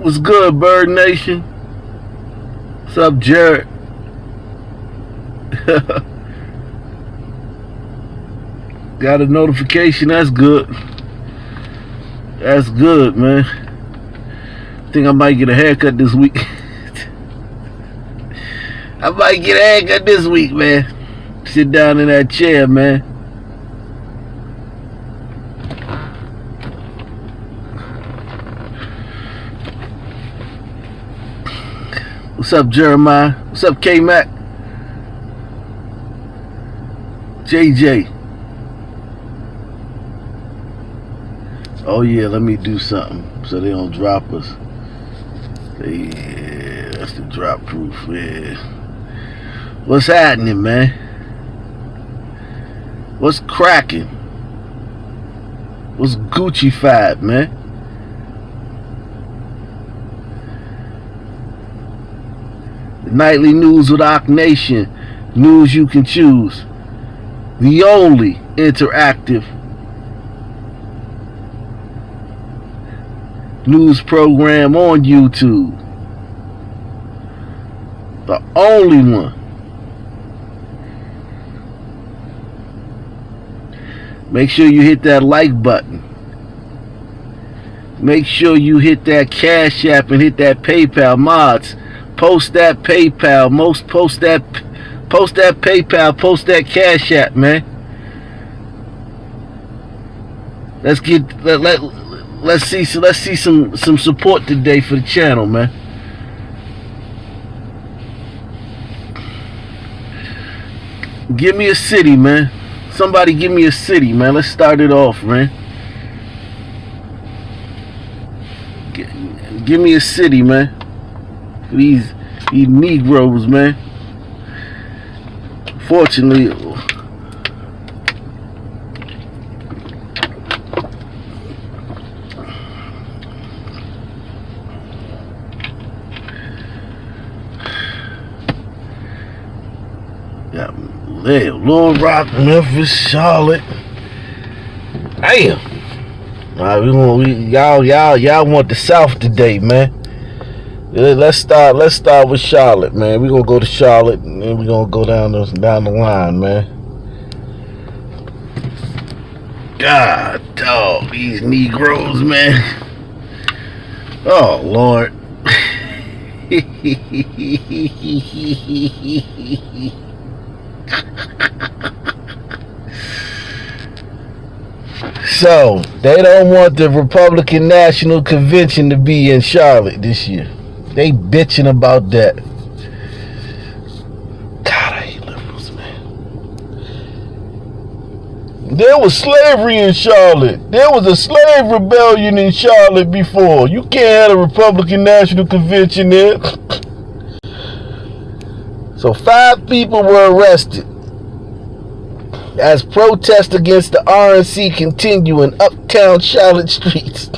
What's good, Bird Nation? What's up, Jared? Got a notification. That's good. That's good, man. I think I might get a haircut this week. I might get a haircut this week, man. Sit down in that chair, man. What's up, Jeremiah? What's up, K-Mac? JJ. Oh, yeah, let me do something so they don't drop us. Yeah, that's the drop proof, yeah. What's happening, man? What's cracking? What's Gucci-fied, man? The nightly news with Ock Nation. News you can choose. The only interactive news program on YouTube. The only one. Make sure you hit that like button. Make sure you hit that Cash App and hit that PayPal. Mods, post that PayPal. Post that PayPal. Post that Cash App, man. Let's see some support today for the channel, man. Give me a city, man. Somebody give me a city, man. Let's start it off, man. Give me a city, man. These Negroes, man. Fortunately, got Little Rock, Memphis, Charlotte. Damn. All right, y'all want the South today, man. Let's start with Charlotte, man. We're gonna go to Charlotte and then we're gonna go down the line, man. God dog, these Negroes, man. Oh Lord. So, they don't want the Republican National Convention to be in Charlotte this year. They bitching about that. God, I hate liberals, man. There was slavery in Charlotte. There was a slave rebellion in Charlotte before. You can't have a Republican National Convention there. So 5 people were arrested as protests against the RNC continue in uptown Charlotte streets.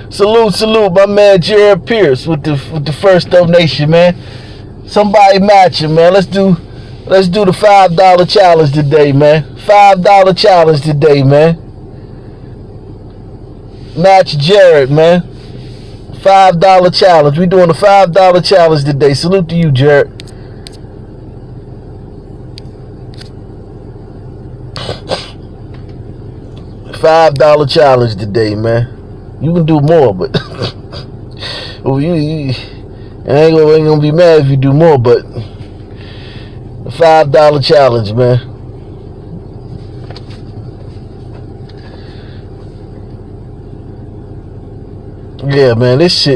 Salute, my man Jared Pierce with the first donation, man. Somebody match him, man. Let's do the $5 challenge today, man. $5 challenge today, man. Match Jared, man. $5 challenge. We doing a $5 challenge today. Salute to you, Jared. $5 challenge today, man. You can do more, but well, you ain't gonna be mad if you do more, but a $5 challenge, man. Yeah, man, this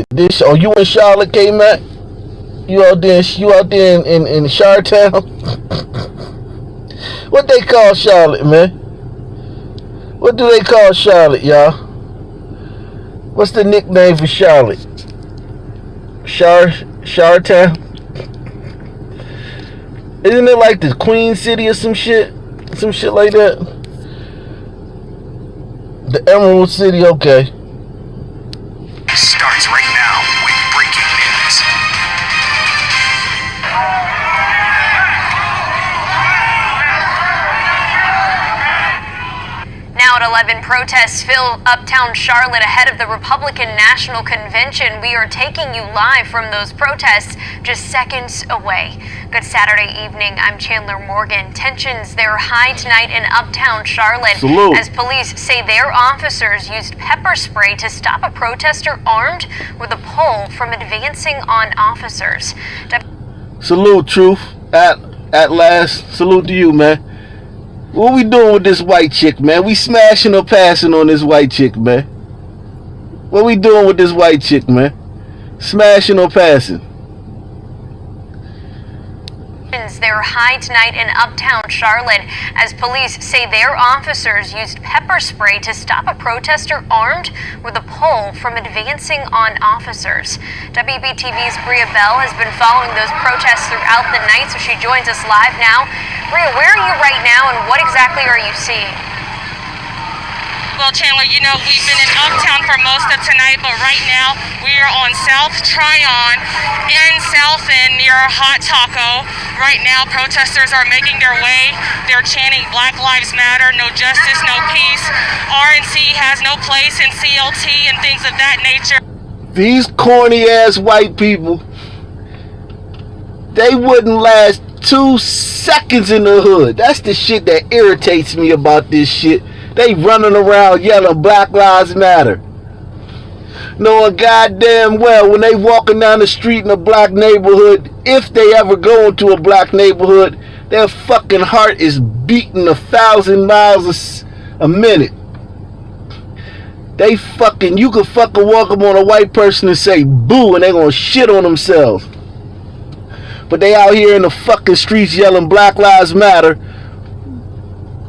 oh, you in Charlotte, K-Mac? You out there in Charlottetown? What they call Charlotte, man? What do they call Charlotte, y'all? What's the nickname for Charlotte? Charlottetown? Isn't it like the Queen City or some shit? Some shit like that? The Emerald City, okay. Starts right now with breaking news. Now at 11 protests fill uptown Charlotte ahead of the Republican National Convention. We are taking you live from those protests just seconds away. Good Saturday evening. I'm Chandler Morgan. Tensions, they're high tonight in uptown Charlotte. Salute. As police say their officers used pepper spray to stop a protester armed with a pole from advancing on officers. Salute, Truth. At last, salute to you, man. What we doing with this white chick, man? We smashing or passing on this white chick, man? What we doing with this white chick, man? Smashing or passing? They're high tonight in uptown Charlotte as police say their officers used pepper spray to stop a protester armed with a pole from advancing on officers. WBTV's Bria Bell has been following those protests throughout the night, so she joins us live now. Bria, where are you right now and what exactly are you seeing? Well, Chandler, you know, we've been in Uptown for most of tonight, but right now we are on South Tryon in South End near Hot Taco. Right now, protesters are making their way. They're chanting Black Lives Matter, no justice, no peace. RNC has no place in CLT and things of that nature. These corny ass white people, they wouldn't last 2 seconds in the hood. That's the shit that irritates me about this shit. They running around yelling Black Lives Matter, knowing goddamn well when they walking down the street in a black neighborhood, if they ever go into a black neighborhood, their fucking heart is beating 1,000 miles a minute. They fucking, you could fucking walk up on a white person and say boo and they gonna shit on themselves. But they out here in the fucking streets yelling Black Lives Matter,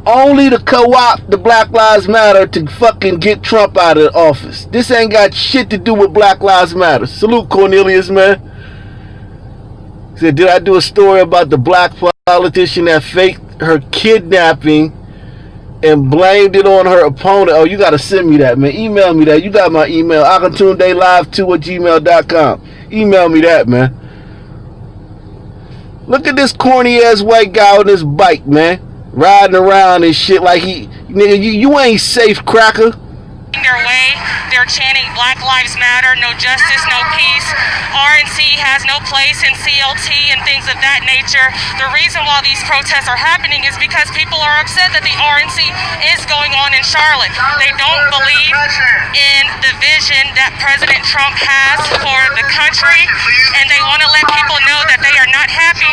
only to co-opt the Black Lives Matter to fucking get Trump out of the office. This ain't got shit to do with Black Lives Matter. Salute, Cornelius, man. He said, did I do a story about the black politician that faked her kidnapping and blamed it on her opponent? Oh, you gotta send me that, man. Email me that. You got my email, akantunedaylive2@gmail.com. Email me that, man. Look at this corny ass white guy on this bike, man, riding around and shit like he, nigga, you ain't safe, cracker. Their way, they're chanting Black Lives Matter, no justice, no peace. RNC has no place in CLT and things of that nature. The reason why these protests are happening is because people are upset that the RNC is going on in Charlotte. They don't believe in the vision that President Trump has for the country, and they want to let people know that they are not happy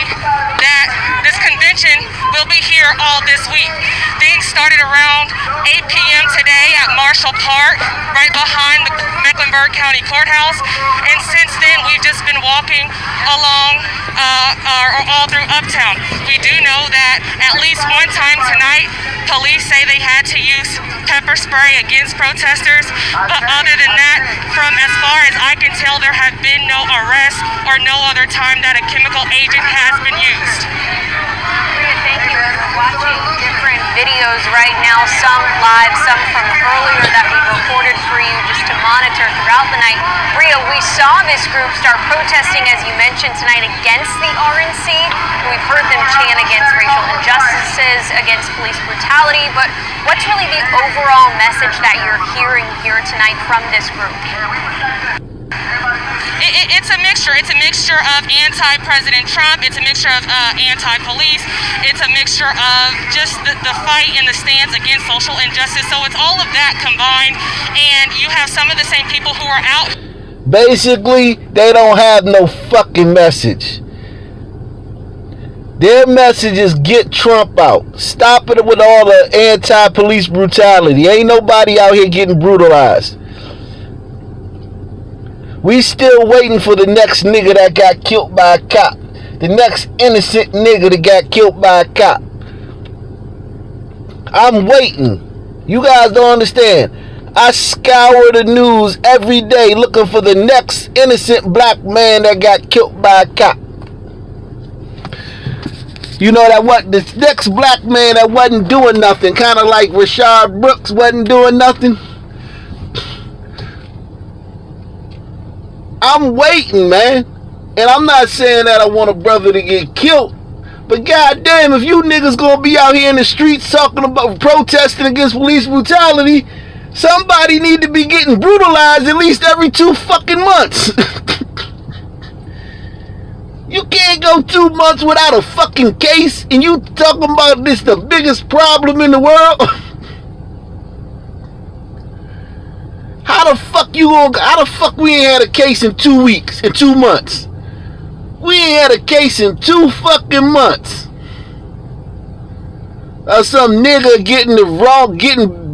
that this convention will be here all this week. Things started around 8 p.m. today at Marshall Park, right behind the Mecklenburg County Courthouse, and since then we've just been walking along all through Uptown. We do know that at least one time tonight, police say they had to use pepper spray against protesters, but other than that, from as far as I can tell, there have been no arrests or no other time that a chemical agent has been used. Thank you. We're watching different videos right now, some live, some from earlier that we recorded for you just to monitor throughout the night. Bria, we saw this group start protesting, as you mentioned tonight, against the RNC. We've heard them chant against racial injustices, against police brutality, but what's really the overall message that you're hearing here tonight from this group? It's a mixture. It's a mixture of anti-President Trump. It's a mixture of anti-police. It's a mixture of just the fight and the stance against social injustice. So it's all of that combined, and you have some of the same people who are out. Basically, they don't have no fucking message. Their message is get Trump out. Stop it with all the anti-police brutality. Ain't nobody out here getting brutalized. We still waiting for the next nigga that got killed by a cop. The next innocent nigga that got killed by a cop. I'm waiting. You guys don't understand. I scour the news every day looking for the next innocent black man that got killed by a cop. You know that what the next black man that wasn't doing nothing, kind of like Rashard Brooks wasn't doing nothing. I'm waiting, man. And I'm not saying that I want a brother to get killed, But goddamn, if you niggas gonna be out here in the streets talking about protesting against police brutality, somebody need to be getting brutalized at least every 2 fucking months. You can't go 2 months without a fucking case, and you talking about this the biggest problem in the world? How the fuck we ain't had a case in 2 weeks, in 2 months? We ain't had a case in 2 fucking months. Some nigga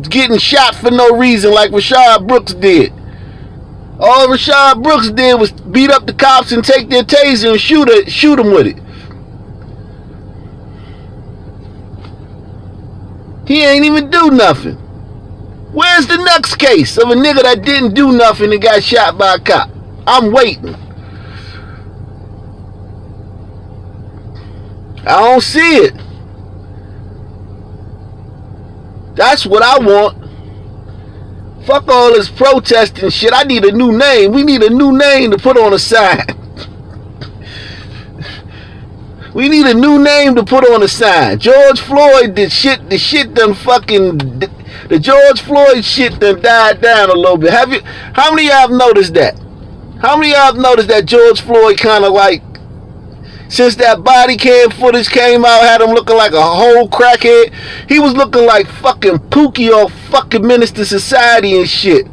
getting shot for no reason like Rashad Brooks did. All Rashad Brooks did was beat up the cops and take their taser and shoot them with it. He ain't even do nothing. Where's the next case of a nigga that didn't do nothing and got shot by a cop? I'm waiting. I don't see it. That's what I want. Fuck all this protesting shit. I need a new name. We need a new name to put on a sign. We need a new name to put on a sign. George Floyd, the George Floyd shit done died down a little bit. How many of y'all have noticed that? How many of y'all have noticed that George Floyd kind of like, since that body cam footage came out, had him looking like a whole crackhead? He was looking like fucking Pookie or fucking Minister Society and shit.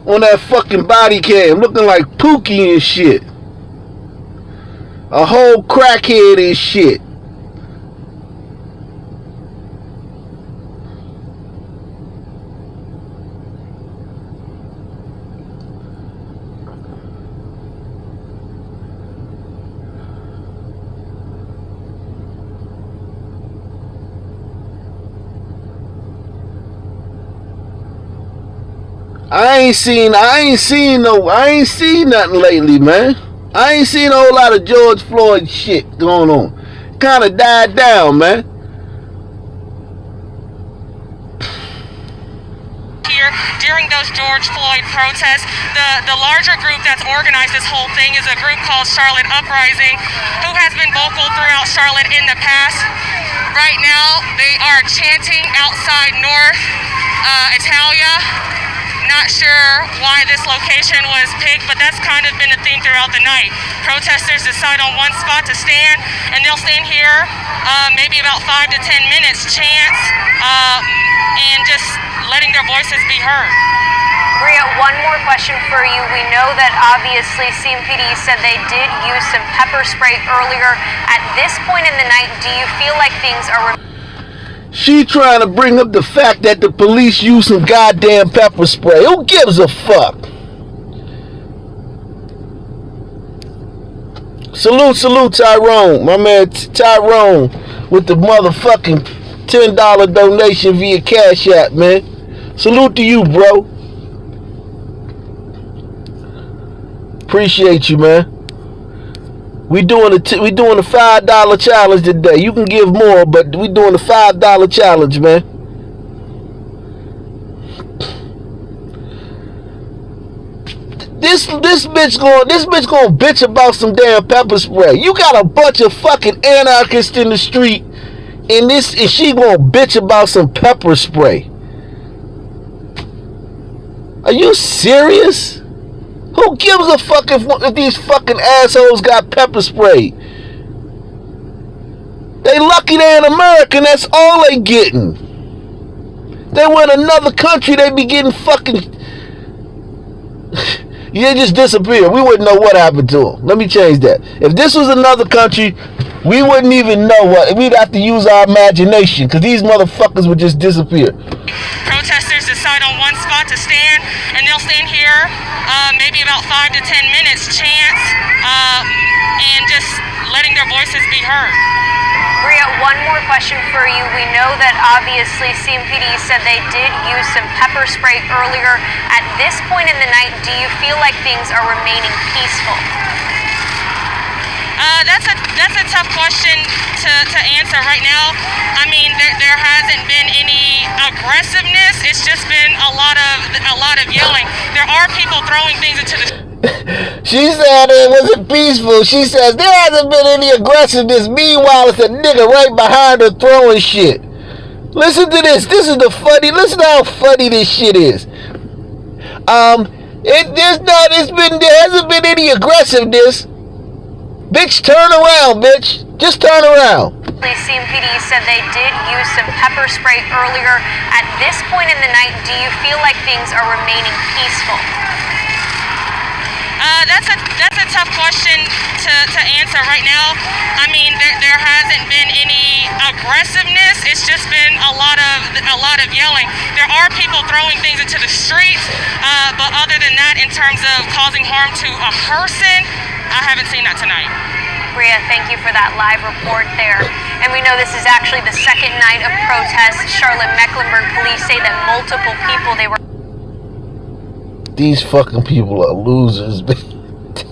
On that fucking body cam, looking like Pookie and shit. A whole crackhead and shit. I ain't seen nothing lately, man. I ain't seen a whole lot of George Floyd shit going on. Kinda died down, man. Here during those George Floyd protests, the larger group that's organized this whole thing is a group called Charlotte Uprising, who has been vocal throughout Charlotte in the past. Right now, they are chanting outside North Italia. Not sure why this location was picked, but that's kind of been a theme throughout the night. Protesters decide on one spot to stand, and they'll stand here maybe about 5 to 10 minutes, chants, and just letting their voices be heard. Bria, one more question for you. We know that obviously CMPD said they did use some pepper spray earlier. At this point in the night, do you feel like things are... She trying to bring up the fact that the police use some goddamn pepper spray. Who gives a fuck? Salute Tyrone. My man Tyrone with the motherfucking $10 donation via Cash App, man. Salute to you, bro. Appreciate you, man. We doing a $5 challenge today. You can give more, but we doing a $5 challenge, man. This bitch gonna bitch about some damn pepper spray. You got a bunch of fucking anarchists in the street, and she gonna bitch about some pepper spray. Are you serious? Who gives a fuck if these fucking assholes got pepper spray? They lucky they in America, and that's all they getting. They were in another country, they be getting fucking... They just disappear. We wouldn't know what happened to them. Let me change that. If this was another country, we wouldn't even know what. We'd have to use our imagination, because these motherfuckers would just disappear. Protesters decide on one spot to stand, and they'll stand here maybe about 5 to 10 minutes, chants, and just letting their voices be heard. Bria, one more question for you. We know that obviously CMPD said they did use some pepper spray earlier. At this point in the night, do you feel like things are remaining peaceful? That's a tough question to answer right now. I mean, there hasn't been any aggressiveness. It's just been a lot of yelling. There are people throwing things into the... She said it wasn't peaceful. She says there hasn't been any aggressiveness. Meanwhile, it's a nigga right behind her throwing shit. Listen to this. This is the funny. Listen to how funny this shit is. There hasn't been any aggressiveness. Bitch, turn around, bitch. Just turn around. CMPD said they did use some pepper spray earlier. At this point in the night, do you feel like things are remaining peaceful? That's a tough question to answer right now. I mean, there hasn't been any aggressiveness. It's just been a lot of yelling. There are people throwing things into the streets, but other than that, in terms of causing harm to a person, I haven't seen that tonight. Bria, thank you for that live report there. And we know this is actually the second night of protests. Charlotte-Mecklenburg police say that multiple people These fucking people are losers, man.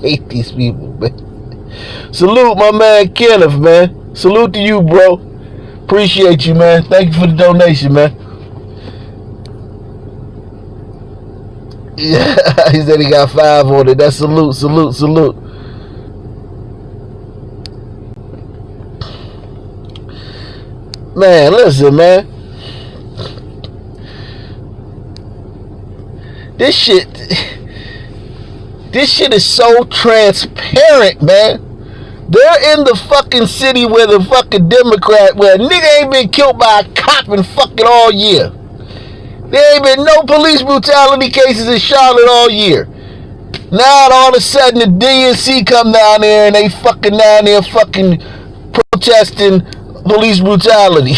Hate these people, man. Salute my man Kenneth, man. Salute to you, bro. Appreciate you, man. Thank you for the donation, man. Yeah, he said he got 5 on it. That's salute. Man, listen, man. This shit is so transparent, man. They're in the fucking city where the fucking Democrat, where a nigga ain't been killed by a cop in fucking all year. There ain't been no police brutality cases in Charlotte all year. Now all of a sudden the DNC come down there and they fucking down there fucking protesting police brutality.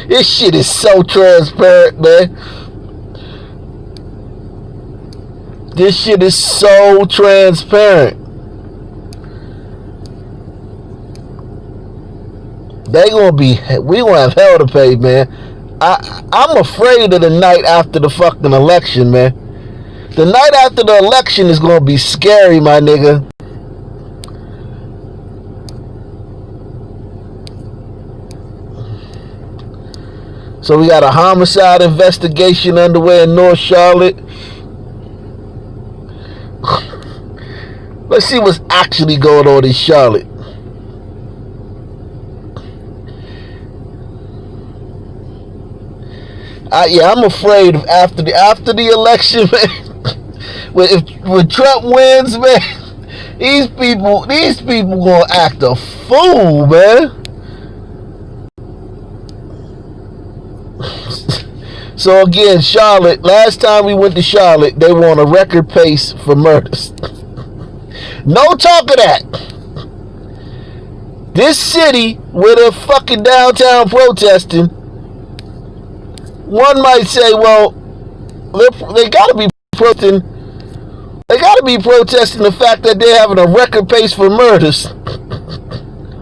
This shit is so transparent, man. This shit is so transparent. We gonna have hell to pay, man. I'm afraid of the night after the fucking election, man. The night after the election is gonna be scary, my nigga. So we got a homicide investigation underway in North Charlotte. Let's see what's actually going on in Charlotte. I'm afraid of after the election, man. when Trump wins, man, these people gonna act a fool, man. So again, Charlotte, last time we went to Charlotte, they were on a record pace for murders. No talk of that. This city where they're fucking downtown protesting, one might say, well, they gotta be protesting. They gotta be protesting the fact that they're having a record pace for murders.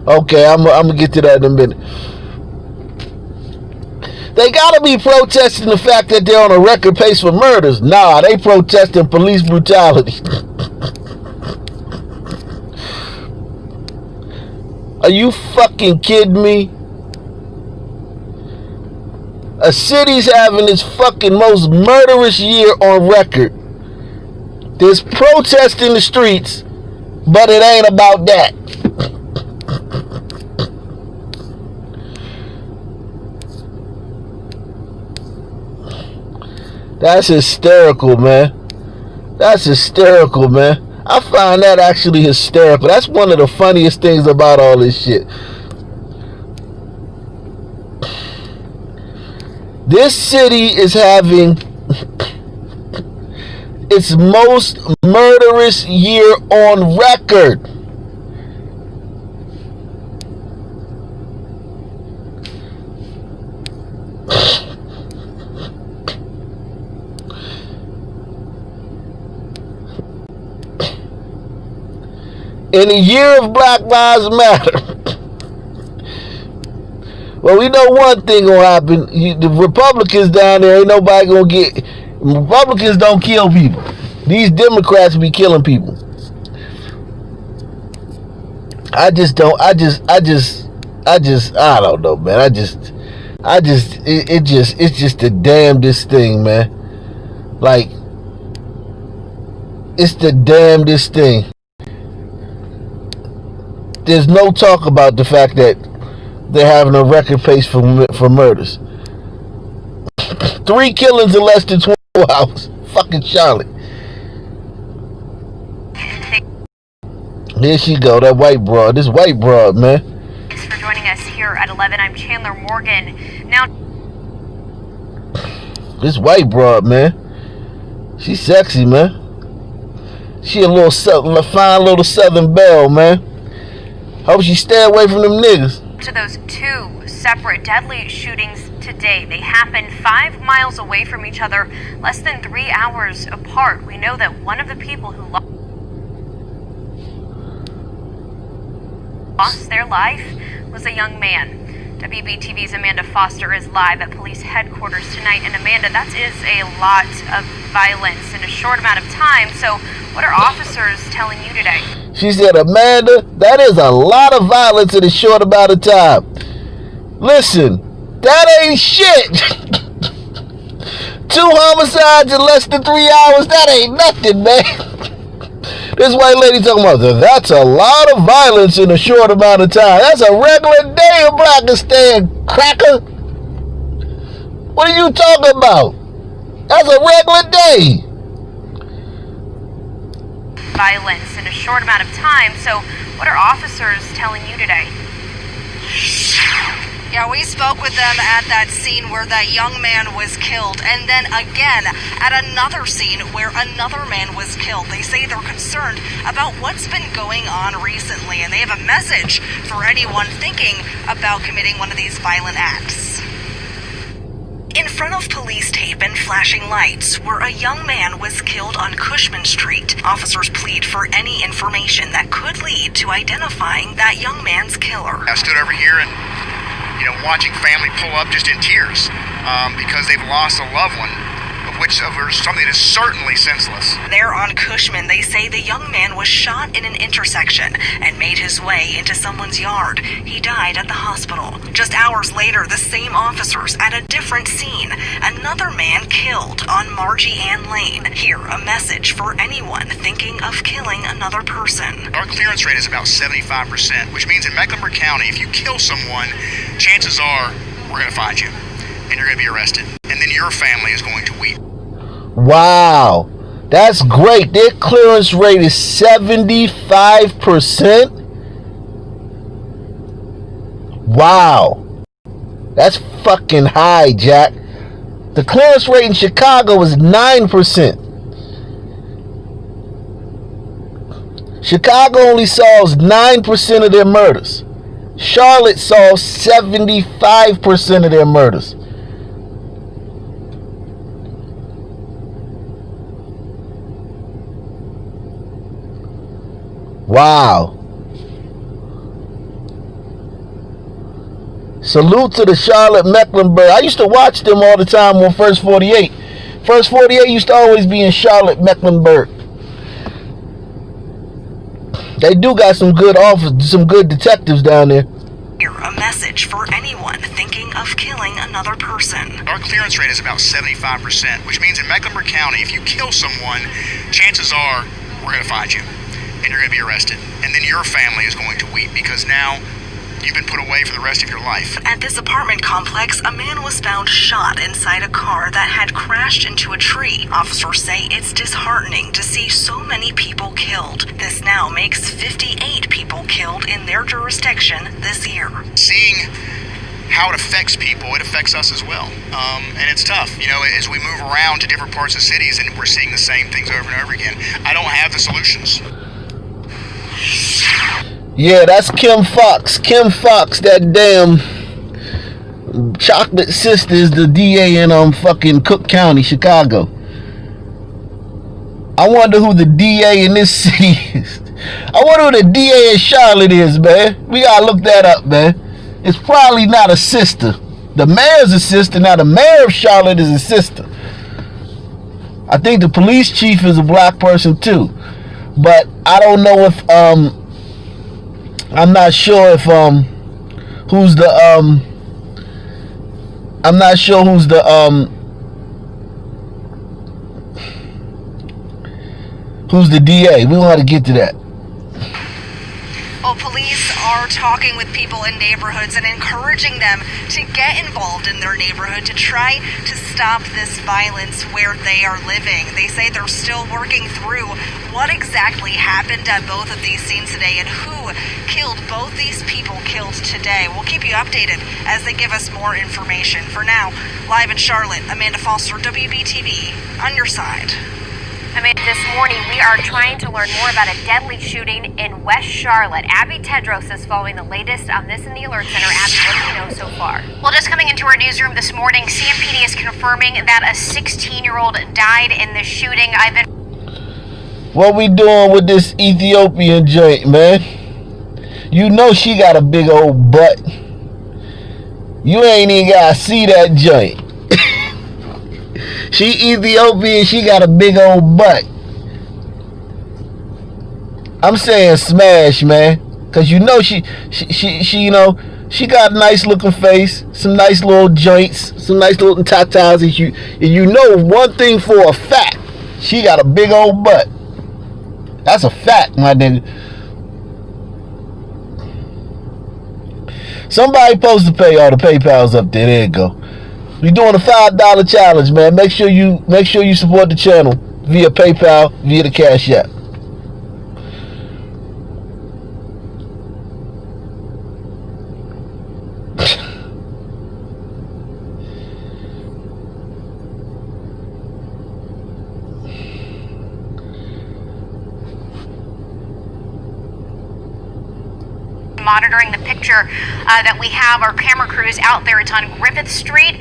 Okay, I'm gonna get to that in a minute. They gotta be protesting the fact that they're on a record pace for murders. Nah, they protesting police brutality. Are you fucking kidding me? A city's having its fucking most murderous year on record. There's protest in the streets, but it ain't about that. That's hysterical, man. That's hysterical, man. I find that actually hysterical. That's one of the funniest things about all this shit. This city is having its most murderous year on record. In a year of Black Lives Matter. Well, we know one thing gonna happen. The Republicans down there, ain't nobody gonna get. Republicans don't kill people. These Democrats be killing people. I don't know, man. It's just the damnedest thing, man. Like, It's the damnedest thing. There's no talk about the fact that they're having a record pace for murders. 3 killings in less than 24 hours. Fucking Charlotte. There she go, that white broad. This white broad, man. Thanks for joining us here at 11. I'm Chandler Morgan. Now, this white broad, man. She's sexy, man. She a little fine little Southern belle, man. Hope she stay away from them niggas. to those 2 separate deadly shootings today. They happened 5 miles away from each other, less than 3 hours apart. We know that one of the people who lost their life was a young man. WBTV's Amanda Foster is live at police headquarters tonight. And Amanda, that is a lot of violence in a short amount of time. So what are officers telling you today? She said, Amanda, that is a lot of violence in a short amount of time. Listen, that ain't shit. 2 homicides in less than 3 hours, that ain't nothing, man. This white lady talking about that's a lot of violence in a short amount of time. That's a regular day in Blackistan, cracker. What are you talking about? That's a regular day. Violence in a short amount of time. So what are officers telling you today? Yeah, we spoke with them at that scene where that young man was killed, and then again at another scene where another man was killed. They say they're concerned about what's been going on recently, and they have a message for anyone thinking about committing one of these violent acts. In front of police tape and flashing lights, where a young man was killed on Cushman Street, officers plead for any information that could lead to identifying that young man's killer. I stood over here and, watching family pull up just in tears because they've lost a loved one, of which over something that is certainly senseless. There on Cushman, they say the young man was shot in an intersection and made his way into someone's yard. He died at the hospital. Just hours later, the same officers at a different scene. Another man killed on Margie Ann Lane. Here, a message for anyone thinking of killing another person. Our clearance rate is about 75%, which means in Mecklenburg County, if you kill someone, chances are we're going to find you and you're going to be arrested. And then your family is going to weep. Wow, that's great. Their clearance rate is 75%. Wow, that's fucking high, Jack. The clearance rate in Chicago is 9%. Chicago only solves 9% of their murders. Charlotte solves 75% of their murders. Wow. Salute to the Charlotte Mecklenburg. I used to watch them all the time on First 48. First 48 used to always be in Charlotte Mecklenburg. They do got some good detectives down there. Here, a message for anyone thinking of killing another person. Our clearance rate is about 75%, which means in Mecklenburg County, if you kill someone, chances are we're going to find you and you're going to be arrested. And then your family is going to weep because now you've been put away for the rest of your life. At this apartment complex, a man was found shot inside a car that had crashed into a tree. Officers say it's disheartening to see so many people killed. This now makes 58 people killed in their jurisdiction this year. Seeing how it affects people, it affects us as well. And it's tough, as we move around to different parts of cities and we're seeing the same things over and over again. I don't have the solutions. Yeah, that's Kim Fox. Kim Fox, that damn chocolate sister, is the DA in fucking Cook County, Chicago. I wonder who the DA in this city is. I wonder who the DA in Charlotte is, man. We gotta look that up, man. It's probably not a sister. The mayor's a sister. Now the mayor of Charlotte is a sister. I think the police chief is a black person too. But I don't know if I'm not sure if who's the I'm not sure who's the Who's the DA? We want to get to that. Well, police are talking with people in neighborhoods and encouraging them to get involved in their neighborhood to try to stop this violence where they are living. They say they're still working through what exactly happened at both of these scenes today and who killed both these people killed today. We'll keep you updated as they give us more information. For now, live in Charlotte, Amanda Foster, WBTV, on your side. I mean, this morning we are trying to learn more about a deadly shooting in West Charlotte. Abby Tedros is following the latest on this in the Alert Center. Abby, what do you know so far? Well, just coming into our newsroom this morning, CMPD is confirming that a 16-year-old died in the shooting. What we doing with this Ethiopian joint, man? You know she got a big old butt. You ain't even gotta see that joint. She Ethiopian, she got a big old butt. I'm saying smash, man. Cause you know she you know, she got a nice looking face, some nice little joints, some nice little tatas. And you know one thing for a fact, she got a big old butt. That's a fact, my nigga. Somebody supposed to pay all the PayPal's up there. There you go. We doing a $5 challenge, man. Make sure you support the channel via PayPal, via the Cash App. Monitoring the picture that we have our camera crews out there. It's on Griffith Street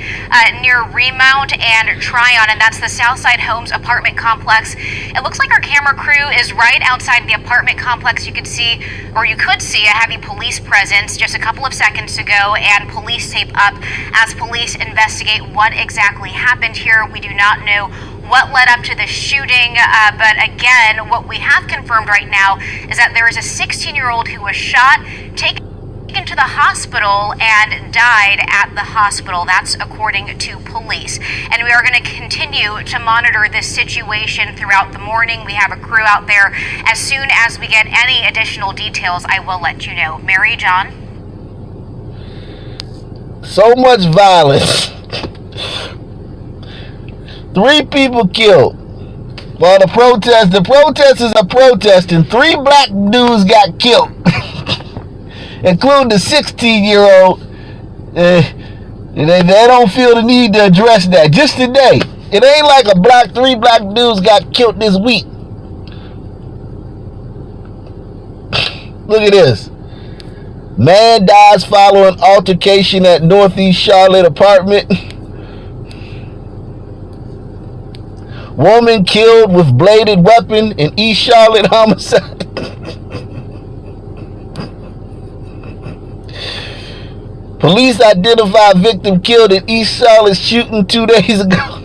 near Remount and Tryon, and that's the Southside Homes apartment complex. It looks like our camera crew is right outside the apartment complex. You could see a heavy police presence just a couple of seconds ago, and police tape up as police investigate what exactly happened here. We do not know what led up to the shooting, but again, what we have confirmed right now is that there is a 16-year-old who was shot, taken to the hospital, and died at the hospital. That's according to police. And we are going to continue to monitor this situation throughout the morning. We have a crew out there. As soon as we get any additional details, I will let you know. Mary, John? So much violence. 3 people killed. While the protesters are protesting, 3 black dudes got killed, including the 16-year-old. They don't feel the need to address that. Just today. It ain't like 3 black dudes got killed this week. Look at this. Man dies following altercation at Northeast Charlotte apartment. Woman killed with bladed weapon in East Charlotte homicide. Police identify victim killed in East Charlotte shooting 2 days ago.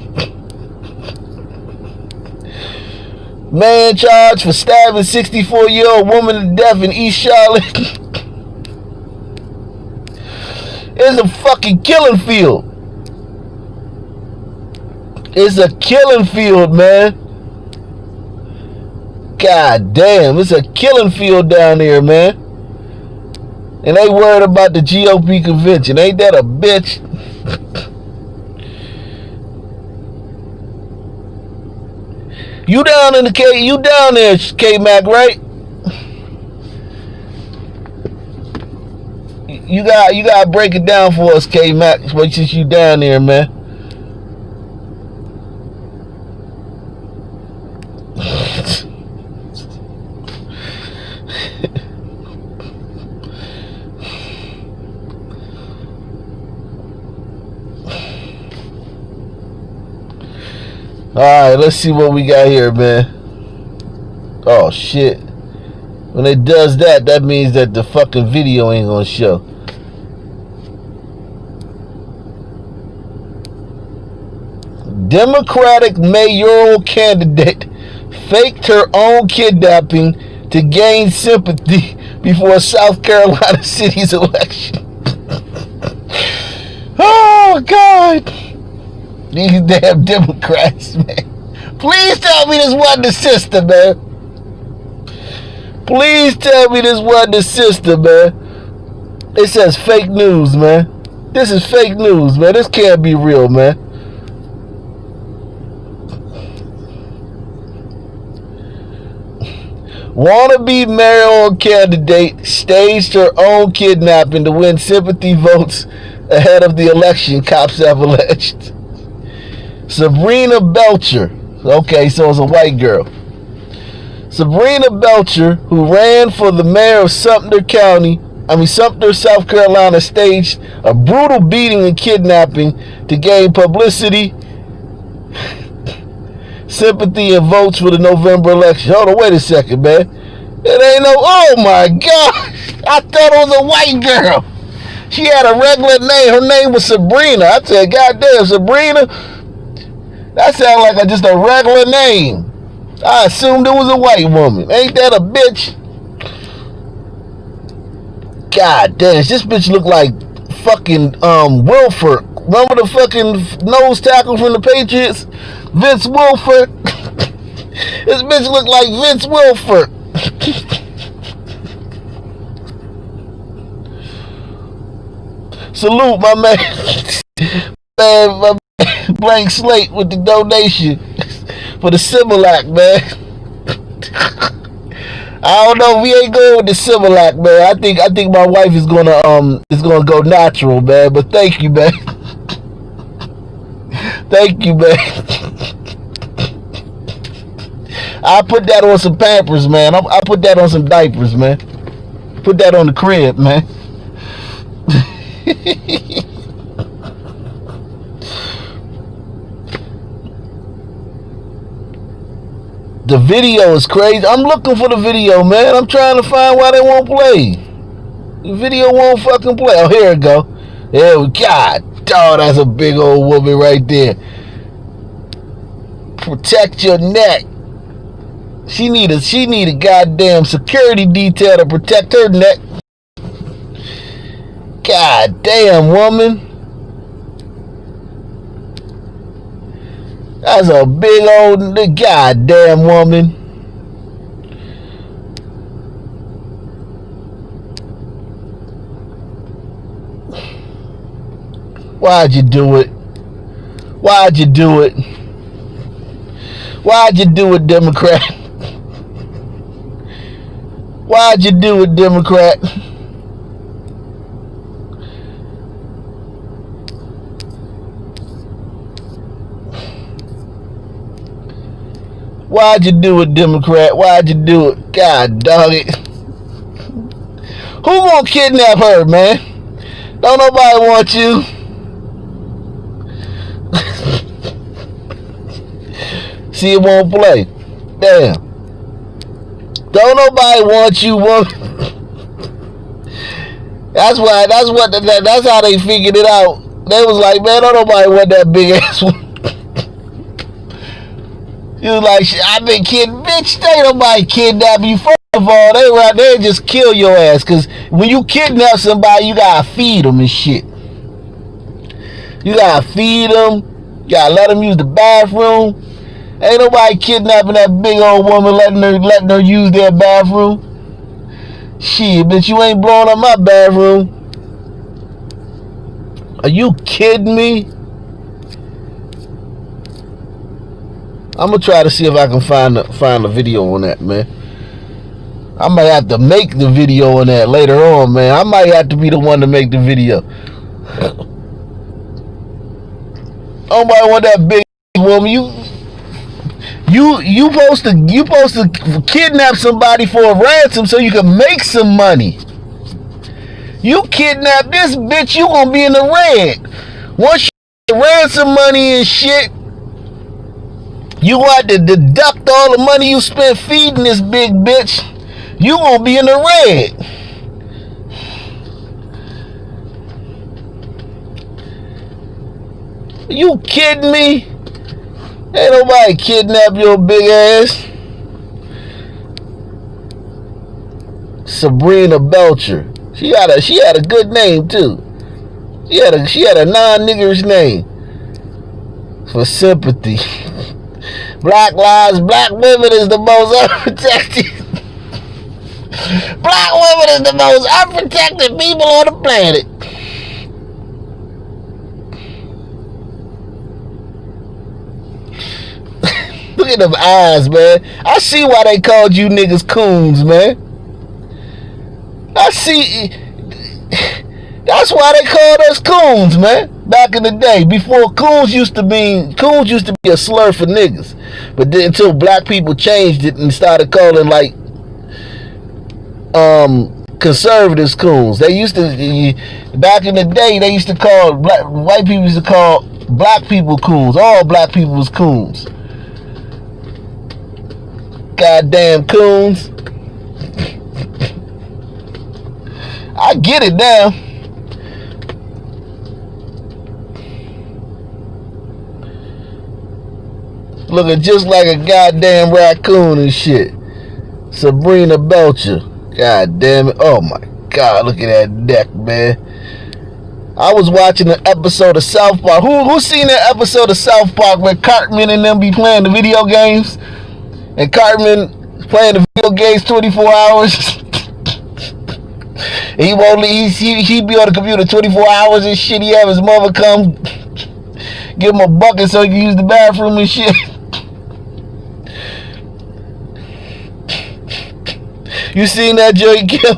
Man charged for stabbing 64-year-old woman to death in East Charlotte. It's a fucking killing field. It's a killing field, man. God damn, it's a killing field down there, man. And they worried about the GOP convention. Ain't that a bitch? You down there, K-Mac, right? You gotta break it down for us, K-Mac, since you down there, man. Alright, let's see what we got here, man. Oh, shit. When it does that, that means that the fucking video ain't gonna show. Democratic mayoral candidate faked her own kidnapping to gain sympathy before South Carolina city's election. Oh, God. These damn Democrats, man. Please tell me this wasn't the sister, man. Please tell me this wasn't the sister, man. It says fake news, man. This is fake news, man. This can't be real, man. Wannabe mayoral candidate staged her own kidnapping to win sympathy votes ahead of the election, cops have alleged. Sabrina Belcher. Okay, so it's a white girl. Sabrina Belcher, who ran for the mayor of Sumter, South Carolina, staged a brutal beating and kidnapping to gain publicity, sympathy, and votes for the November election. Hold on, wait a second, man. It ain't no, oh my gosh. I thought it was a white girl. She had a regular name. Her name was Sabrina. I said, goddamn, Sabrina? That sounds like just a regular name. I assumed it was a white woman. Ain't that a bitch? God damn, this bitch look like fucking Wilford. Remember the fucking nose tackle from the Patriots? Vince Wilford. This bitch look like Vince Wilford. Salute my man. Man, my Blank Slate with the donation for the Similac, man. I don't know. We ain't going with the Similac, man. I think my wife is gonna go natural, man. But thank you, man. Thank you, man. I put that on some Pampers, man. I put that on some diapers, man. Put that on the crib, man. The video is crazy. I'm looking for the video, man. I'm trying to find why they won't play. The video won't fucking play. Oh, here it go. There we go. God, dog, that's a big old woman right there. Protect your neck. She need a goddamn security detail to protect her neck. God damn, woman. That's a big old goddamn woman. Why'd you do it? Why'd you do it? Why'd you do it, Democrat? Why'd you do it, Democrat? Why'd you do it, Democrat? Why'd you do it? God dog it. Who gonna kidnap her, man? Don't nobody want you. See, it won't play. Damn. Don't nobody want you, woman. That's how they figured it out. They was like, man, don't nobody want that big ass one. He was like, I've been kidding, bitch. They nobody kidnap you. First of all, they just kill your ass. Cause when you kidnap somebody, you gotta feed them and shit. You gotta feed them. You gotta let them use the bathroom. Ain't nobody kidnapping that big old woman, letting her use their bathroom. Shit, bitch, you ain't blowing up my bathroom. Are you kidding me? I'm gonna try to see if I can find a video on that, man. I might have to make the video on that later on, man. I might have to be the one to make the video. Nobody want that big woman. You supposed to kidnap somebody for a ransom so you can make some money. You kidnap this bitch, you gonna be in the red. Once you get ransom money and shit, you got to deduct all the money you spent feeding this big bitch. You gonna be in the red. You kidding me? Ain't nobody kidnap your big ass. Sabrina Belcher. She had a good name too. She had a non-niggerish name. For sympathy. Black lives, black women is the most unprotected. Black women is the most unprotected people on the planet. Look at them eyes, man. I see why they called you niggas coons, man. I see. That's why they called us coons, man. Back in the day, before coons used to be a slur for niggas, but then until black people changed it and started calling like conservatives coons. They used to back in the day they used to call white people used to call black people coons. All black people was coons. Goddamn coons. I get it now. Looking just like a goddamn raccoon and shit. Sabrina Belcher. God damn it. Oh my God, look at that neck, man. I was watching an episode of South Park. Who seen that episode of South Park where Cartman and them be playing the video games? And Cartman playing the video games 24 hours. He be on the computer 24 hours and shit. He have his mother come give him a bucket so he can use the bathroom and shit. You seen that, Joey Kim?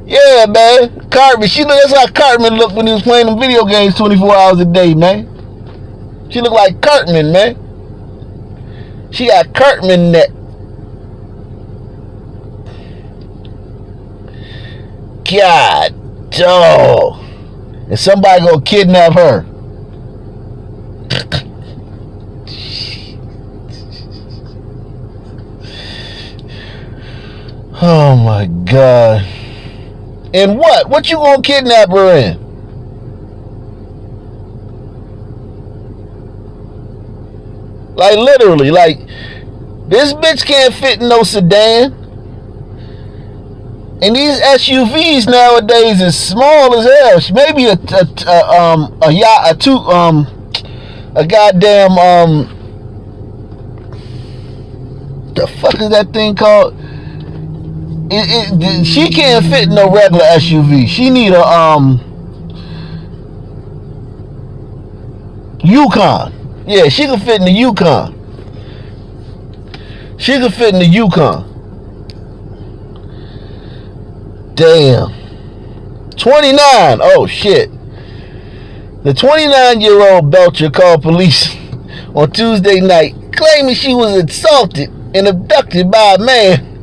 Yeah, man. Cartman. That's how Cartman looked when he was playing them video games 24 hours a day, man. She looked like Cartman, man. She got Cartman neck. God, dog. And somebody gonna kidnap her. Oh my God. And what? What you gonna kidnap her in? Like literally, like this bitch can't fit in no sedan. And these SUVs nowadays is small as hell. Maybe a goddamn the fuck is that thing called? She can't fit in no regular SUV. She need a Yukon. Yeah, she can fit in the Yukon. She can fit in the Yukon. Damn. 29. Oh shit. The 29-year-old Belcher called police on Tuesday night claiming she was assaulted and abducted by a man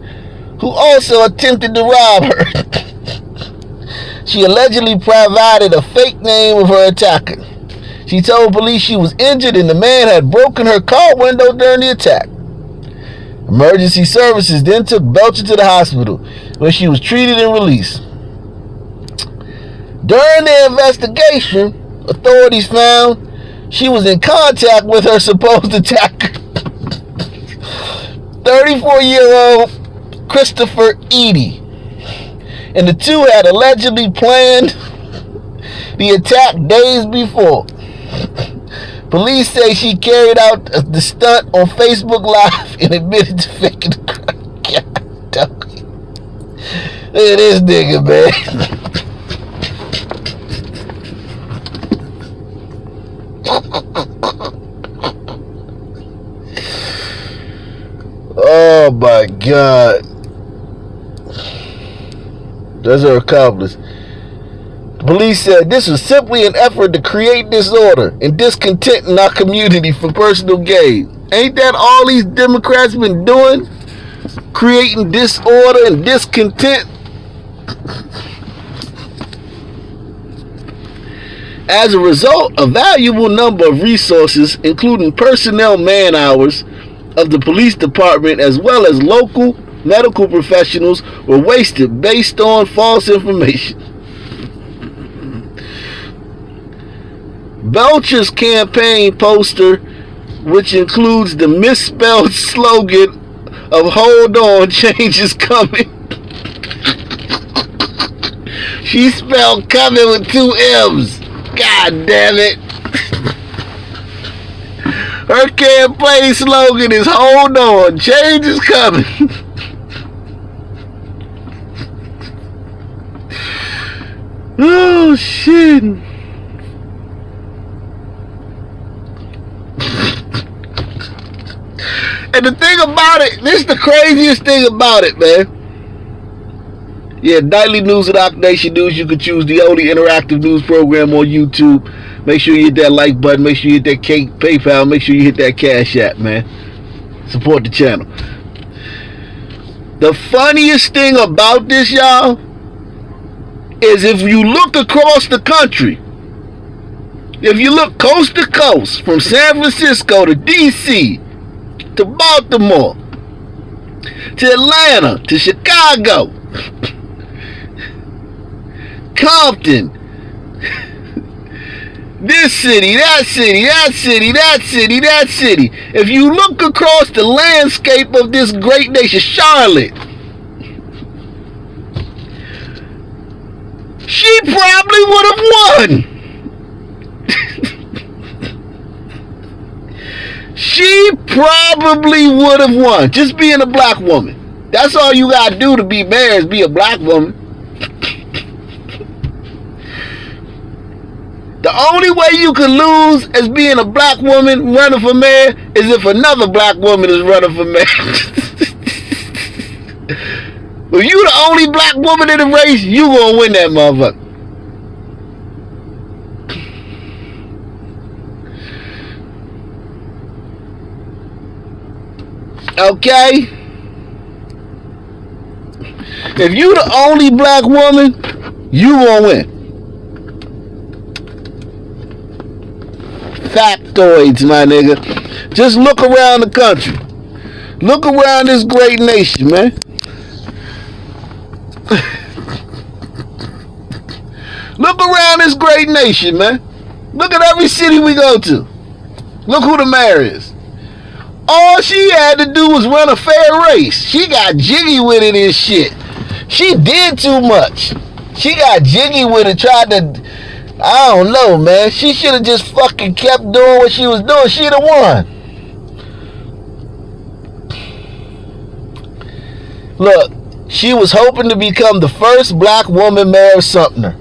who also attempted to rob her. She allegedly provided a fake name of her attacker. She told police she was injured and the man had broken her car window during the attack. Emergency services then took Belcher to the hospital, where she was treated and released. During the investigation, authorities found she was in contact with her supposed attacker, 34-year-old Christopher Eady, and the two had allegedly planned the attack days before. Police say she carried out the stunt on Facebook Live and admitted to faking the crime. God damn. Look at this nigga, man. Oh my God. That's her accomplice. Police said this was simply an effort to create disorder and discontent in our community for personal gain. Ain't that all these Democrats been doing? Creating disorder and discontent? As a result, a valuable number of resources, including personnel man hours of the police department as well as local medical professionals, were wasted based on false information. Belcher's campaign poster, which includes the misspelled slogan of "Hold on, change is coming." She spelled "coming" with 2 M's. God damn it. Her campaign slogan is "Hold on, change is coming." Oh shit. And the thing about it, this is the craziest thing about it, man. Yeah, nightly news at Ock Nation News. You can choose the only interactive news program on YouTube. Make sure you hit that like button. Make sure you hit that PayPal. Make sure you hit that Cash App, man. Support the channel. The funniest thing about this, y'all, is if you look across the country, if you look coast to coast, from San Francisco to DC, to Baltimore, to Atlanta, to Chicago, Compton, this city, that city, that city, that city, that city. If you look across the landscape of this great nation, Charlotte, she probably would have won. She probably would have won. Just being a black woman. That's all you gotta do to be mayor is be a black woman. The only way you can lose as being a black woman running for mayor is if another black woman is running for mayor. If you the only black woman in the race, you gonna win that motherfucker. Okay? If you the only black woman, you gonna win. Factoids, my nigga. Just look around the country. Look around this great nation, man. Look around this great nation, man. Look at every city we go to. Look who the mayor is. All she had to do was run a fair race. She got jiggy with it and shit. She did too much. She got jiggy with it, tried to, I don't know, man. She should have just fucking kept doing what she was doing. She'd have won. Look, she was hoping to become the first black woman mayor of Sumter.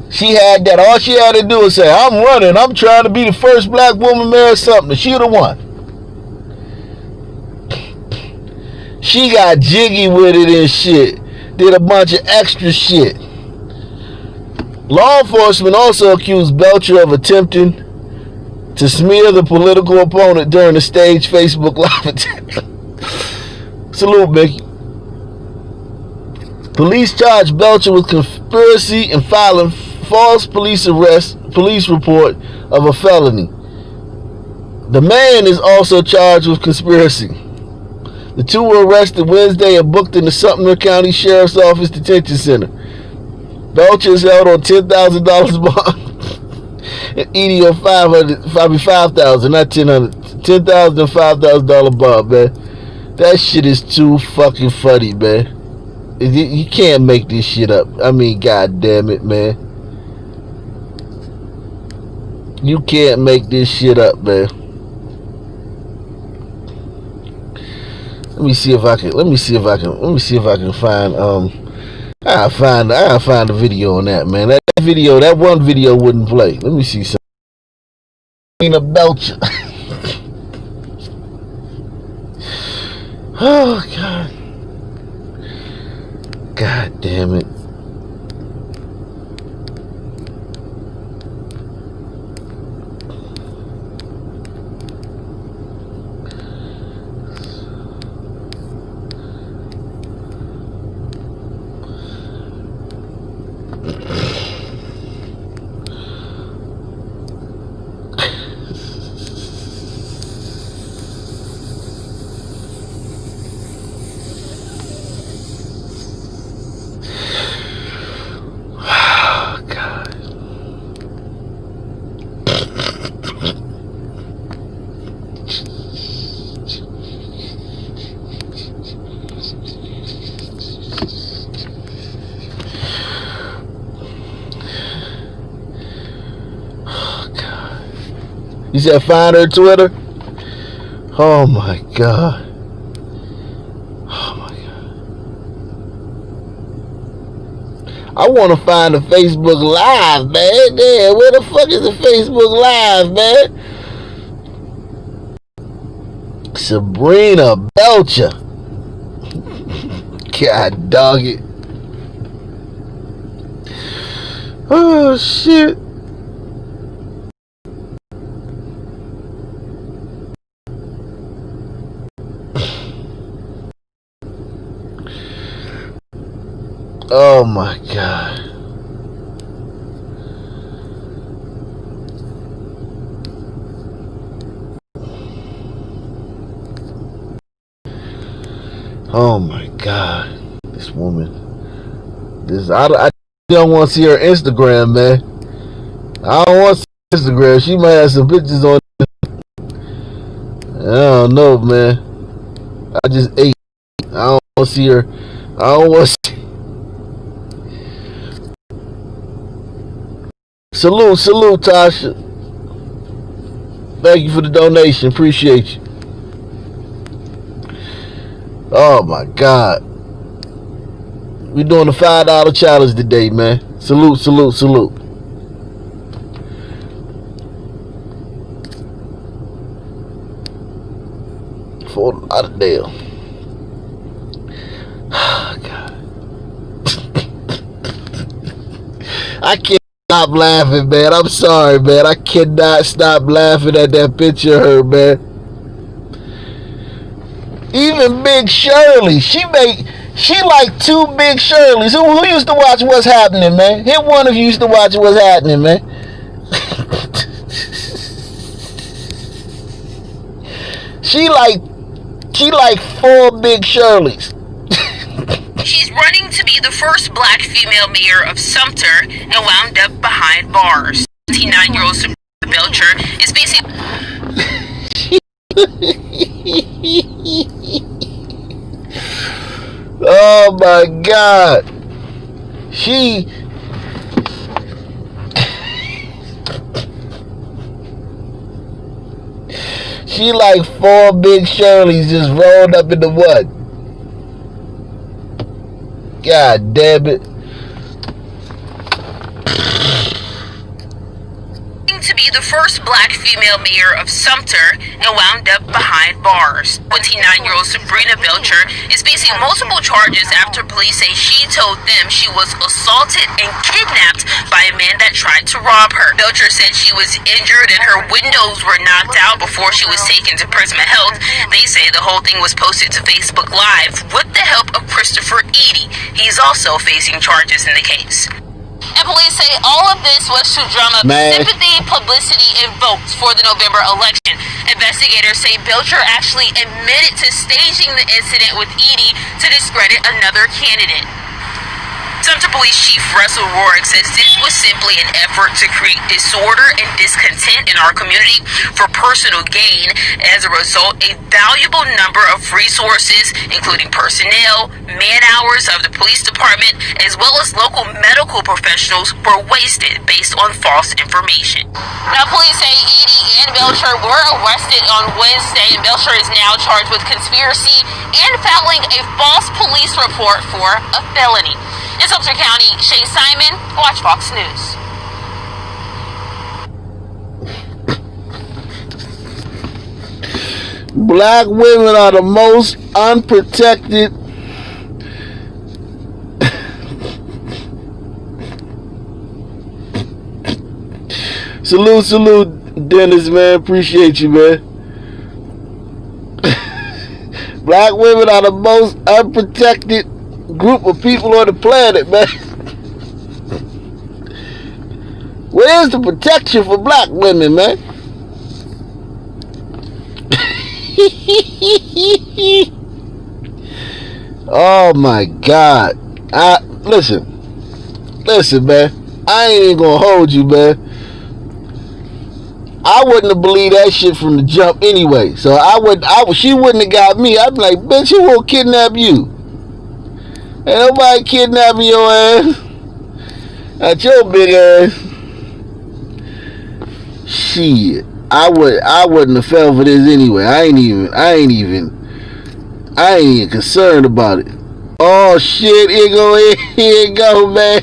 She had that. All she had to do was say, I'm running. I'm trying to be the first black woman mayor of Sumter. She'd have won. She got jiggy with it and shit. Did a bunch of extra shit. Law enforcement also accused Belcher of attempting to smear the political opponent during a staged Facebook Live attack. Salute, Mickey. Police charged Belcher with conspiracy and filing false police report of a felony. The man is also charged with conspiracy. The two were arrested Wednesday and booked in the Sumter County Sheriff's Office Detention Center. Belcher is held on $10,000 bond. And Edie on $5,000, not $10,000. $10,000 and $5,000 bond, man. That shit is too fucking funny, man. You can't make this shit up. I mean, god damn it, man. You can't make this shit up, man. Let me see if I can find I find a video on that, man. That one video wouldn't play. Let me see something. Nina Belcher. Oh god. God damn it. You said find her Twitter? Oh my god. Oh my god. I want to find the Facebook Live, man. Damn, where the fuck is the Facebook Live, man? Sabrina Belcher. God dog it. Oh, shit. Oh, my God. Oh, my God. This woman. I don't want to see her Instagram, man. I don't want to see her Instagram. She might have some pictures on it. I don't know, man. I just ate. I don't want to see her. I don't want to see. Salute, Tasha. Thank you for the donation. Appreciate you. Oh, my God. We doing the $5 challenge today, man. Salute. $4 God. I can't stop laughing, man. I'm sorry, man. I cannot stop laughing at that picture of her, man. Even Big Shirley, she like two Big Shirleys. Who used to watch What's Happening, man? Hit one of you used to watch What's Happening, man. She like four Big Shirleys. She's running to be the first black female mayor of Sumter and wound up behind bars. 29-year-old Sabrina Belcher is facing... Oh my God. She like four Big Shirleys just rolled up into one. God damn it. To be the first black female mayor of Sumter and wound up behind bars. 29-year-old Sabrina Belcher is facing multiple charges after police say she told them she was assaulted and kidnapped by a man that tried to rob her. Belcher said she was injured and her windows were knocked out before she was taken to Prisma Health. They say the whole thing was posted to Facebook Live with the help of Christopher Eady. He's also facing charges in the case. And police say all of this was to drum up sympathy, publicity, and votes for the November election. Investigators say Belcher actually admitted to staging the incident with Eady to discredit another candidate. Sumter Police Chief Russell Rourke says this was simply an effort to create disorder and discontent in our community for personal gain. As a result, a valuable number of resources, including personnel, man-hours of the police department, as well as local medical professionals, were wasted based on false information. Now, police say Eady and Belcher were arrested on Wednesday, and Belcher is now charged with conspiracy and filing a false police report for a felony. In Sumter County, Shay Simon, Watch Fox News. Black women are the most unprotected Salute, Dennis, man. Appreciate you, man. Black women are the most unprotected group of people on the planet, man. Where's the protection for black women, man? Oh my God. Listen, man. I ain't even gonna hold you, man. I wouldn't have believed that shit from the jump anyway. So she wouldn't have got me. I'd be like, bitch, who will kidnap you? Ain't nobody kidnapping your ass. Not your big ass. Shit. I wouldn't have fell for this anyway. I ain't even concerned about it. Oh shit, here it go, man.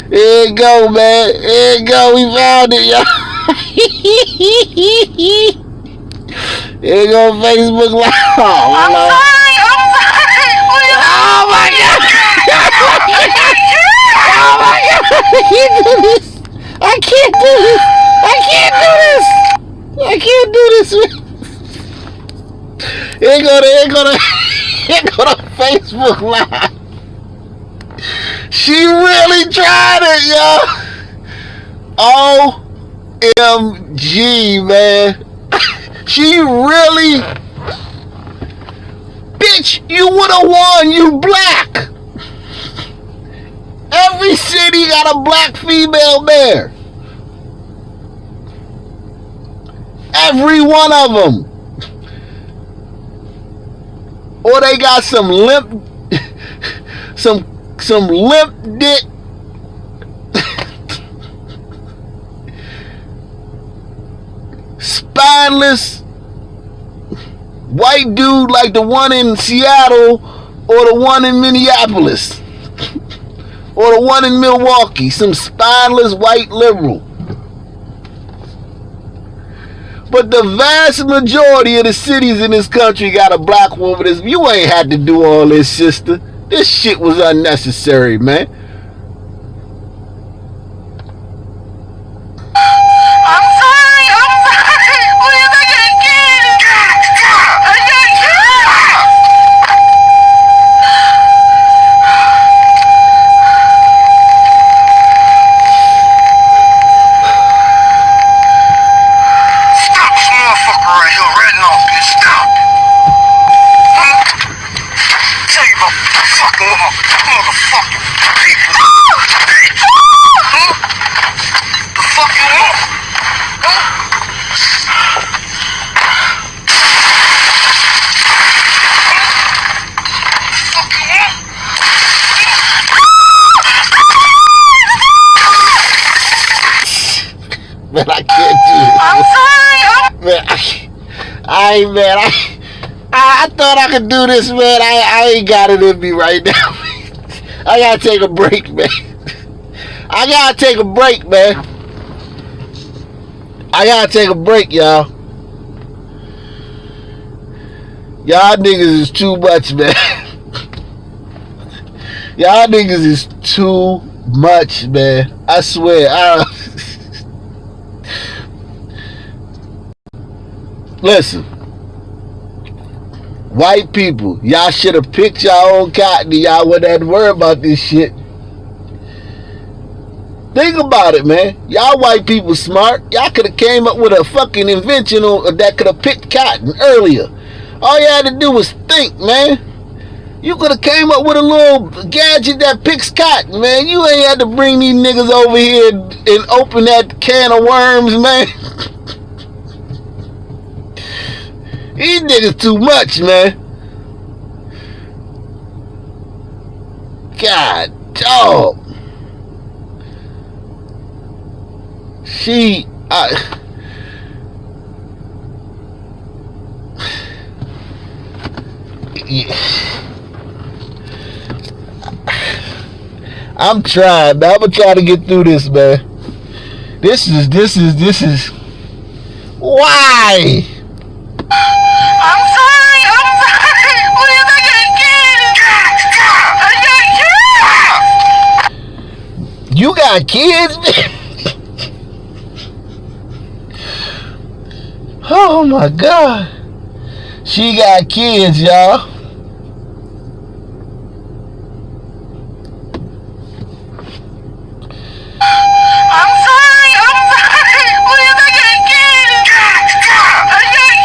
Here it go, man. Here it go. We found it, y'all. Here it go, Facebook Live. I'm sorry. Oh my God. Oh my God. I can't do this. I can't do this. I can't do this. I can't do this. Here go to Facebook Live. She really tried it, y'all. OMG, man. She really... Bitch, you would have won, you black. Every city got a black female mayor. Every one of them. Or they got some limp... some limp dick spineless white dude like the one in Seattle or the one in Minneapolis or the one in Milwaukee, some spineless white liberal. But the vast majority of the cities in this country got a black woman. You ain't had to do all this, sister. This shit was unnecessary, man. I'm sorry. Please, I got kids. I got kids. Stop this motherfucker right here, ratting off, bitch. Stop. Tell you about fucking with my motherfucking people. The fuck you want? Fuck you want? Man, I can't do this. I'm sorry. Man, I thought I could do this, man. I ain't got it in me right now. I gotta take a break, man. I gotta take a break, man. I gotta take a break, y'all. Y'all niggas is too much, man. Y'all niggas is too much, man. I swear. Listen. White people, y'all should have picked y'all own cotton. Y'all wouldn't have to worry about this shit. Think about it, man. Y'all white people smart. Y'all could have came up with a fucking invention that could have picked cotton earlier. All you had to do was think, man. You could have came up with a little gadget that picks cotton, man. You ain't had to bring these niggas over here and open that can of worms, man. These niggas too much, man. God, dog. I'm trying, man. I'm gonna try to get through this, man. This is why? I'm sorry. Please, I got kids. You got kids, man? Oh my God. She got kids, y'all. I'm sorry. Please, I got kids. I got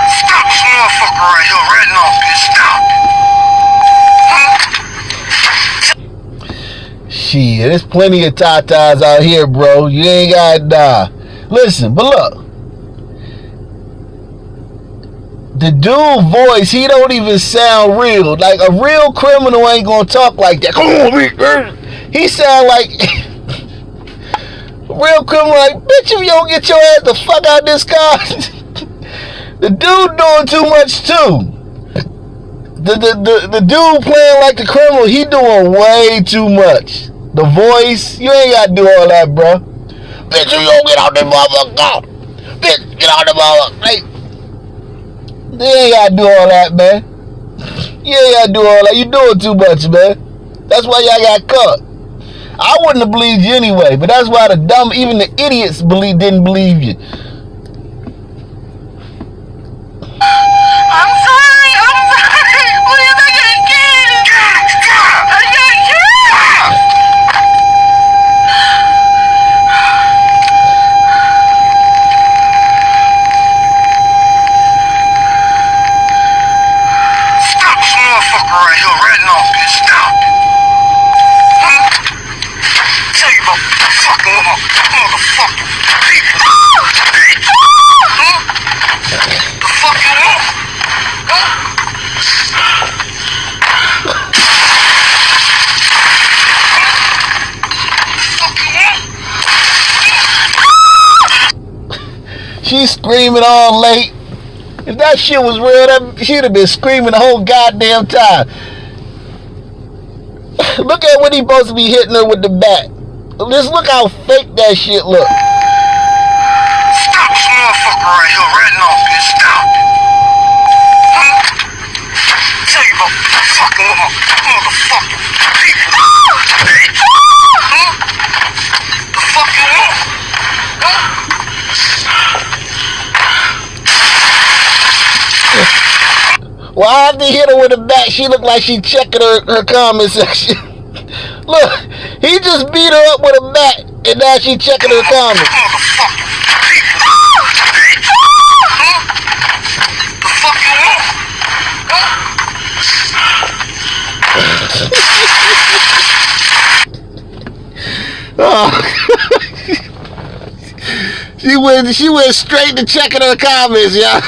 Stop this motherfucker right here, ratting off, bitch. Stop. Shit, there's plenty of tatas out here, bro. You ain't gotta die. Listen, but look. The dude voice, he don't even sound real. Like a real criminal ain't gonna talk like that. Come on, he sound like Real criminal, like, bitch, if you don't get your ass the fuck out of this car. The dude doing too much too. The dude playing like the criminal, he doing way too much. The voice, you ain't gotta do all that, bro. Bitch, if you don't get out this motherfucker. Bitch, get out the motherfucker. Like, you ain't gotta do all that, man. You ain't gotta do all that. You doing too much, man. That's why y'all got caught. I wouldn't have believed you anyway, but that's why the dumb, even the idiots didn't believe you. I'm sorry. Please, I got kids. I got kids. Stop this motherfucker right here, right now. Stop. Tell you about fucking with my motherfucking people. The fuck you want? She's screaming all late. If that shit was real, she'd have been screaming the whole goddamn time. Look at when he supposed to be hitting her with the bat. Just look how fake that shit look. Stop this motherfucker right here, right now. Stop. Tell you about fucking with my motherfucking people. The fuck you want? Well, after he hit her with a bat, she looked like she checking her comment section. Look, he just beat her up with a bat, and now she checking her comments. The fuck you want? Oh. She went straight to checking her comments, y'all.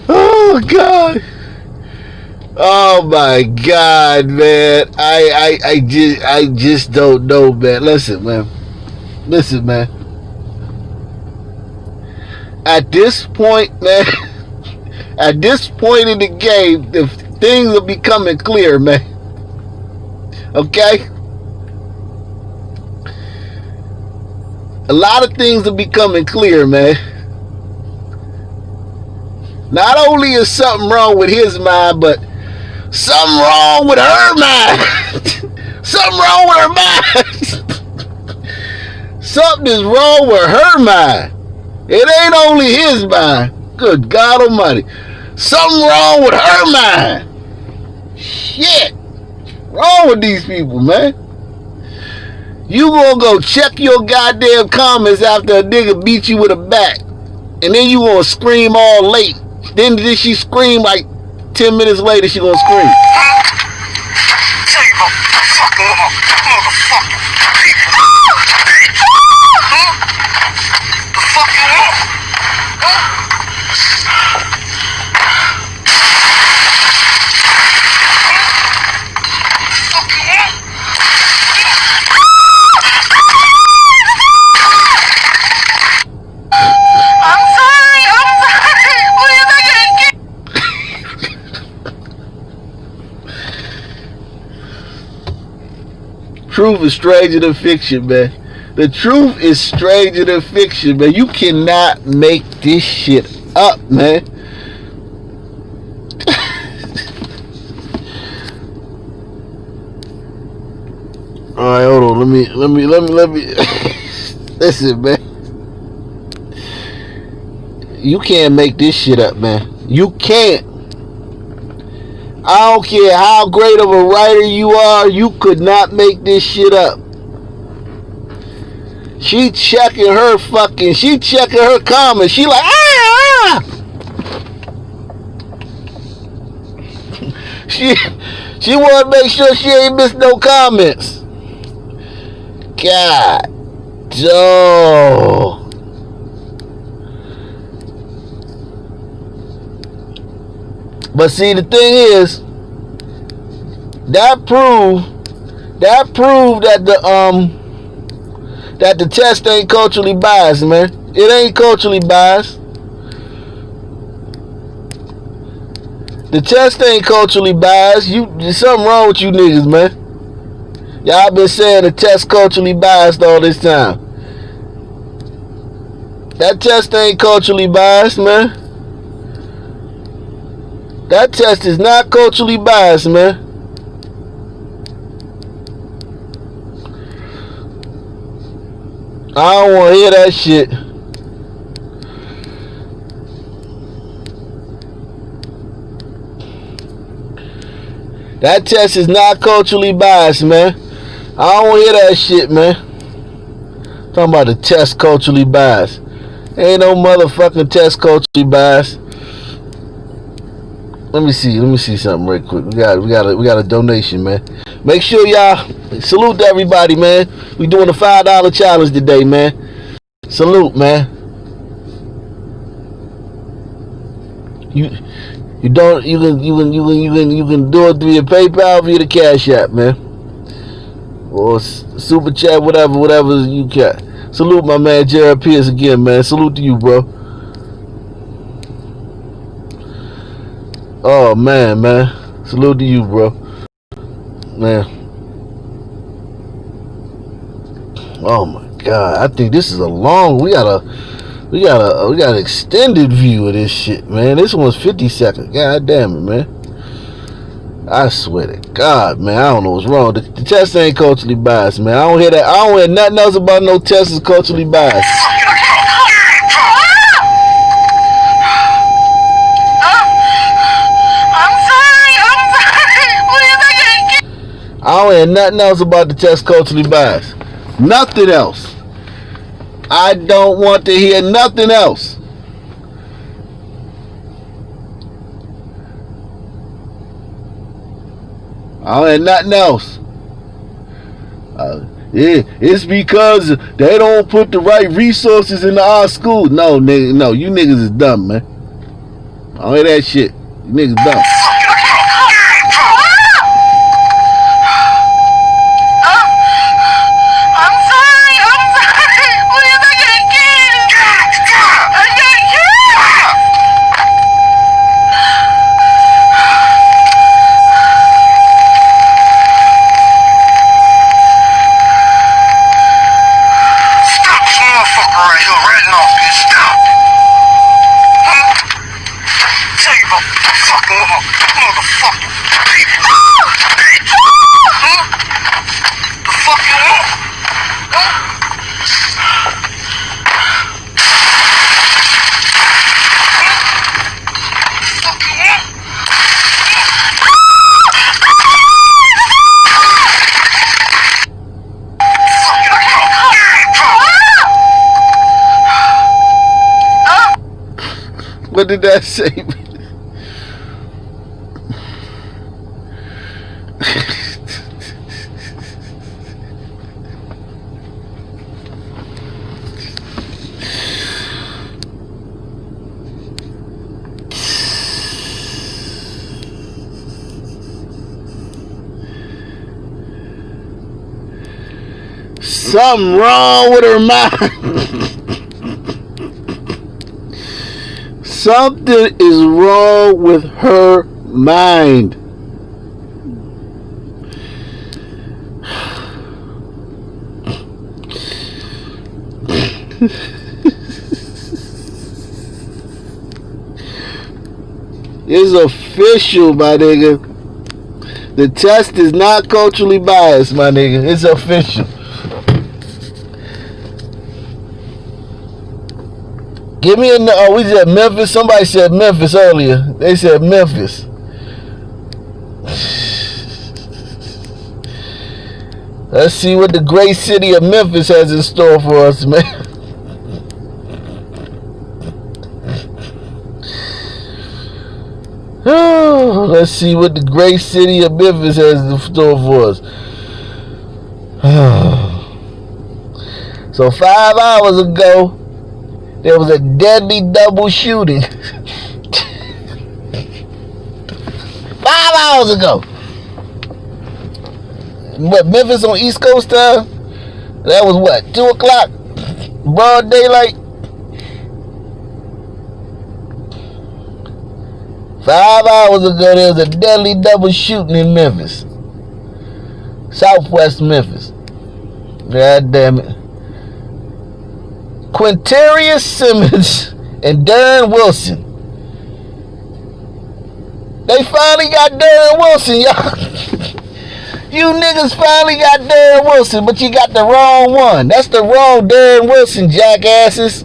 Oh God. Oh my God, man. I just don't know, man. Listen, man. At this point, man, at this point in the game, the things are becoming clear, man. Okay? A lot of things are becoming clear, man. Not only is something wrong with his mind, but something wrong with her mind. Something wrong with her mind. Something is wrong with her mind. It ain't only his mind. Good God Almighty. Something wrong with her mind. Shit. Wrong with these people, man. You gonna go check your goddamn comments after a nigga beat you with a bat, and then you gonna scream all late. Then she scream like 10 minutes later, she gonna scream. Tell you about fucking with my motherfucking people. The fuck you want? Truth is stranger than fiction, man. The truth is stranger than fiction, man. You cannot make this shit up, man. All right, hold on. Let me. Listen, man. You can't make this shit up, man. You can't. I don't care how great of a writer you are, you could not make this shit up. She checking her comments. She like, ah! She want to make sure she ain't missed no comments. God. Oh. But see, the thing is, That proved that the test ain't culturally biased, man. It ain't culturally biased. The test ain't culturally biased. There's something wrong with you niggas, man. Y'all been saying the test culturally biased all this time. That test ain't culturally biased, man. That test is not culturally biased, man. I don't want to hear that shit. That test is not culturally biased, man. I don't want to hear that shit, man. Talking about the test culturally biased. Ain't no motherfucking test culturally biased. Let me see something real quick. We got a donation, man. Make sure y'all salute to everybody, man. We doing a $5 challenge today, man. Salute, man. You can do it through your PayPal, via the Cash App, man, or Super Chat, whatever you can. Salute my man Jared Pierce again, man. Salute to you, bro. Oh man. Salute to you, bro. Man. Oh my God. I think this is a long. We got an extended view of this shit, man. This one's 50 seconds. God damn it, man. I swear to God, man. I don't know what's wrong. The test ain't culturally biased, man. I don't hear that. I don't hear nothing else about no test is culturally biased. I don't hear nothing else about the test culturally biased. Nothing else. I don't want to hear nothing else. I don't hear nothing else. Yeah, it's because they don't put the right resources into our school. No, nigga, no, you niggas is dumb, man. I don't hear that shit. You niggas dumb. What did that say? Something wrong with her mind. Something is wrong with her mind. It's official, my nigga. The test is not culturally biased, my nigga. It's official. Give me we said Memphis. Somebody said Memphis earlier. They said Memphis. Let's see what the great city of Memphis has in store for us, man. Oh, let's see what the great city of Memphis has in store for us. So 5 hours ago, there was a deadly double shooting. 5 hours ago. What, Memphis on East Coast time? That was what, 2 o'clock? Broad daylight? 5 hours ago, there was a deadly double shooting in Memphis. Southwest Memphis. God damn it. Quintarius Simmons and Darren Wilson. They finally got Darren Wilson, y'all. You niggas finally got Darren Wilson, but you got the wrong one. That's the wrong Darren Wilson, jackasses.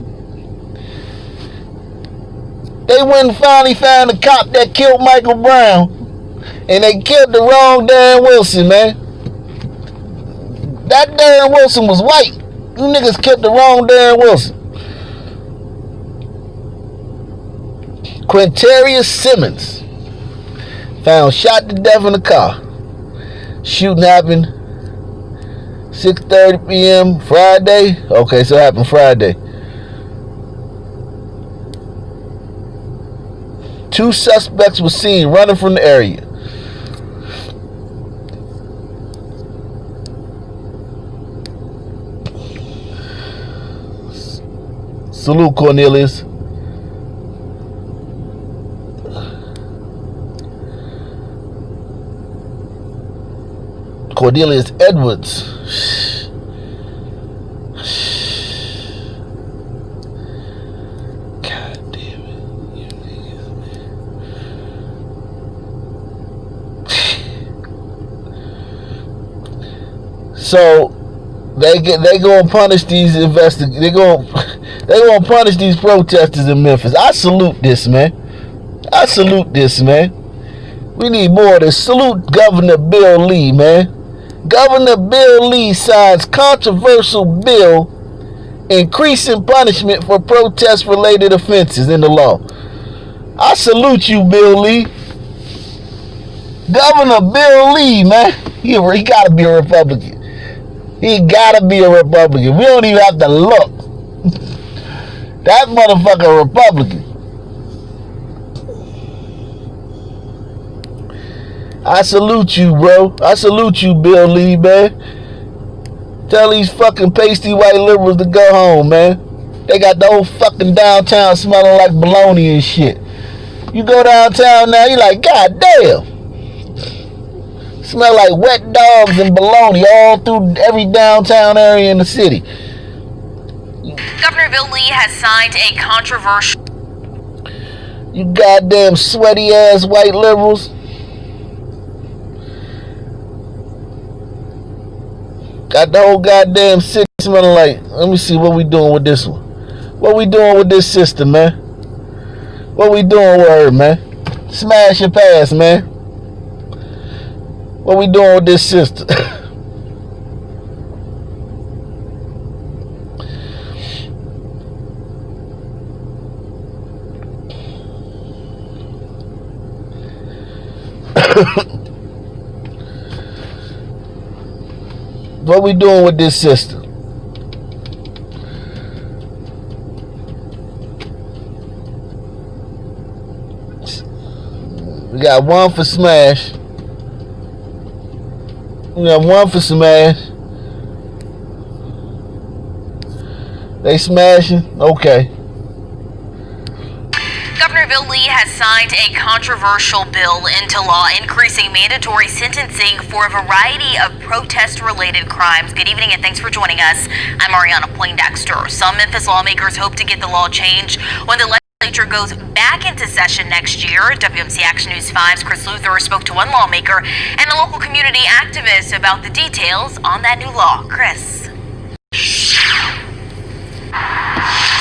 They went and finally found the cop that killed Michael Brown, and they killed the wrong Darren Wilson, man. That Darren Wilson was white. You niggas killed the wrong Darren Wilson. Quintarius Simmons found shot to death in the car. Shooting happened 6:30 p.m. Friday. Okay, so it happened Friday. 2 suspects were seen running from the area. Salute, Cornelius. Cornelius Edwards. God damn it. You niggas, man. So they gonna punish these they gonna punish these protesters in Memphis. I salute this, man. I salute this, man. We need more of this. Salute Governor Bill Lee, man. Governor Bill Lee signs controversial bill increasing punishment for protest-related offenses in the law. I salute you, Bill Lee. Governor Bill Lee, man. He gotta be a Republican. He gotta be a Republican. We don't even have to look. That motherfucker Republican. I salute you, bro. I salute you, Bill Lee, man. Tell these fucking pasty white liberals to go home, man. They got the whole fucking downtown smelling like bologna and shit. You go downtown now, you like, God damn. Smell like wet dogs and bologna all through every downtown area in the city. Governor Bill Lee has signed a controversial... You goddamn sweaty ass white liberals. Got the whole goddamn city smelling like, let me see what we doing with this one. What we doing with this sister, man? What we doing with her, man? Smash your pass, man. What we doing with this sister? What we doing with this sister? We got one for smash. We got one for smash. They smashing? Okay. Governor Bill Lee has signed a controversial bill into law increasing mandatory sentencing for a variety of protest-related crimes. Good evening and thanks for joining us. I'm Ariana Poindexter. Some Memphis lawmakers hope to get the law changed when the legislature goes back into session next year. WMC Action News 5's Chris Luther spoke to one lawmaker and a local community activist about the details on that new law. Chris.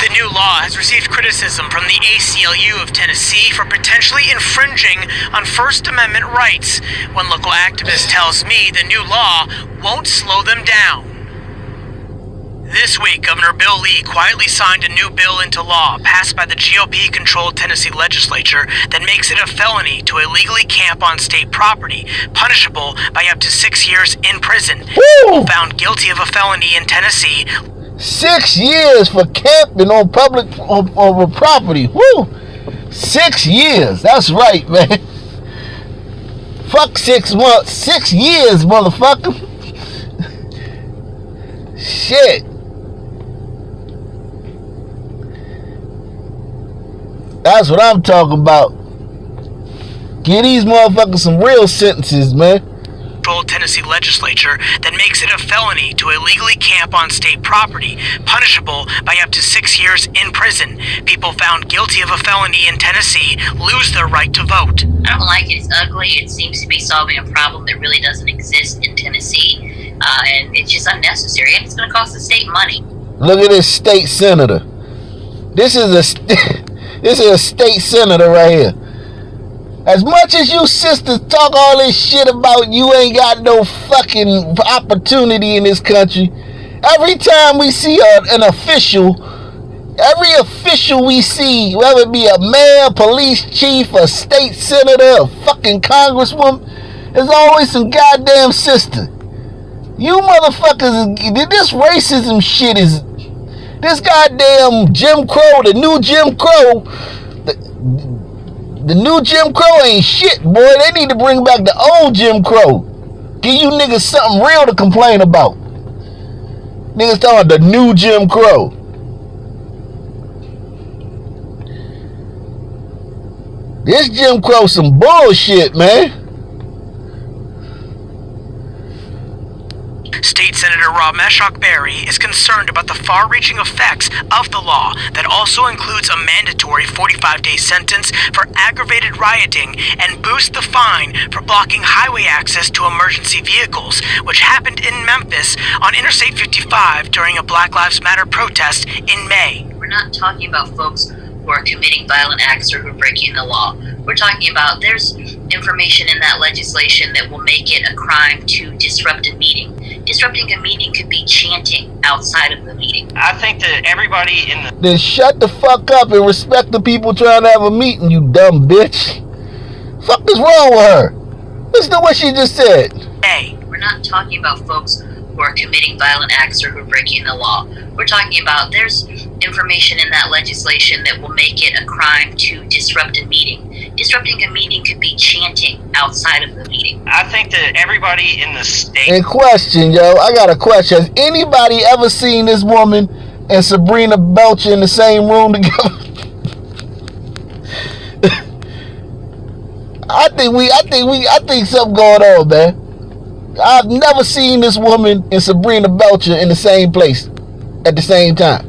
The new law has received criticism from the ACLU of Tennessee for potentially infringing on First Amendment rights. One local activist tells me the new law won't slow them down. This week, Governor Bill Lee quietly signed a new bill into law passed by the GOP-controlled Tennessee legislature that makes it a felony to illegally camp on state property, punishable by up to 6 years in prison. People found guilty of a felony in Tennessee. 6 years for camping on public property. Woo! 6 years. That's right, man. Fuck 6 months. 6 years, motherfucker. Shit. That's what I'm talking about. Give these motherfuckers some real sentences, man. Tennessee legislature that makes it a felony to illegally camp on state property, punishable by up to 6 years in prison. People found guilty of a felony in Tennessee lose their right to vote. I don't like it. It's ugly. It seems to be solving a problem that really doesn't exist in Tennessee, and it's just unnecessary, and it's going to cost the state money. Look at this state senator. This is a state senator right here. As much as you sisters talk all this shit about you ain't got no fucking opportunity in this country, every time we see an official, every official we see, whether it be a mayor, police chief, a state senator, a fucking congresswoman, there's always some goddamn sister. You motherfuckers, this racism shit is, this goddamn Jim Crow, the new Jim Crow, the new Jim Crow ain't shit, boy. They need to bring back the old Jim Crow. Give you niggas something real to complain about. Niggas talking about the new Jim Crow. This Jim Crow some bullshit, man. State Senator Rob Meshach-Berry is concerned about the far-reaching effects of the law that also includes a mandatory 45-day sentence for aggravated rioting and boosts the fine for blocking highway access to emergency vehicles, which happened in Memphis on Interstate 55 during a Black Lives Matter protest in May. We're not talking about folks who are committing violent acts or who are breaking the law. We're talking about there's information in that legislation that will make it a crime to disrupt a meeting. Disrupting a meeting could be chanting outside of the meeting. I think that everybody in the... Then shut the fuck up and respect the people trying to have a meeting, you dumb bitch. Fuck is wrong with her? Listen to what she just said. Hey, we're not talking about folks who are committing violent acts or who are breaking the law. We're talking about there's information in that legislation that will make it a crime to disrupt a meeting. Disrupting a meeting could be chanting outside of the meeting. I think that everybody in the state... And question, yo, I got a question. Has anybody ever seen this woman and Sabrina Belcher in the same room together? I think something going on, man. I've never seen this woman and Sabrina Belcher in the same place at the same time.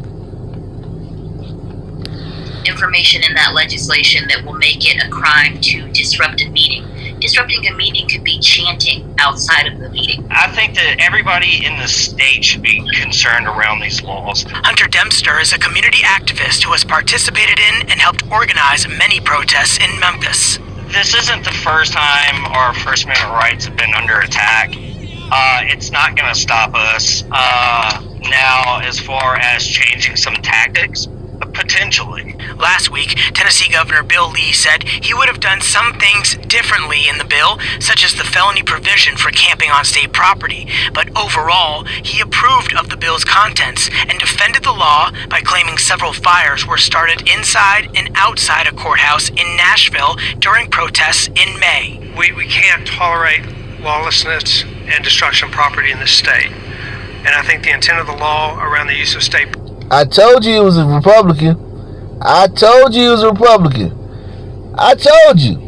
Information in that legislation that will make it a crime to disrupt a meeting. Disrupting a meeting could be chanting outside of the meeting. I think that everybody in the state should be concerned around these laws. Hunter Dempster is a community activist who has participated in and helped organize many protests in Memphis. This isn't the first time our First Amendment rights have been under attack. It's not going to stop us. Now, as far as changing some tactics, potentially. Last week, Tennessee Governor Bill Lee said he would have done some things differently in the bill, such as the felony provision for camping on state property. But overall, he approved of the bill's contents and defended the law by claiming several fires were started inside and outside a courthouse in Nashville during protests in May. We can't tolerate lawlessness and destruction of property in this state. And I think the intent of the law around the use of state... I told you he was a Republican. I told you he was a Republican. I told you.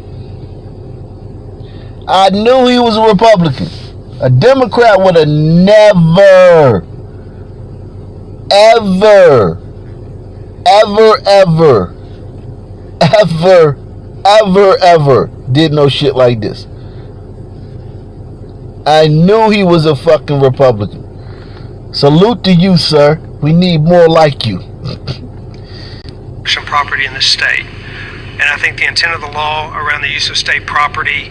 I knew he was a Republican. A Democrat would have never, ever did no shit like this. I knew he was a fucking Republican. Salute to you, sir. We need more like you. Property in this state. And I think the intent of the law around the use of state property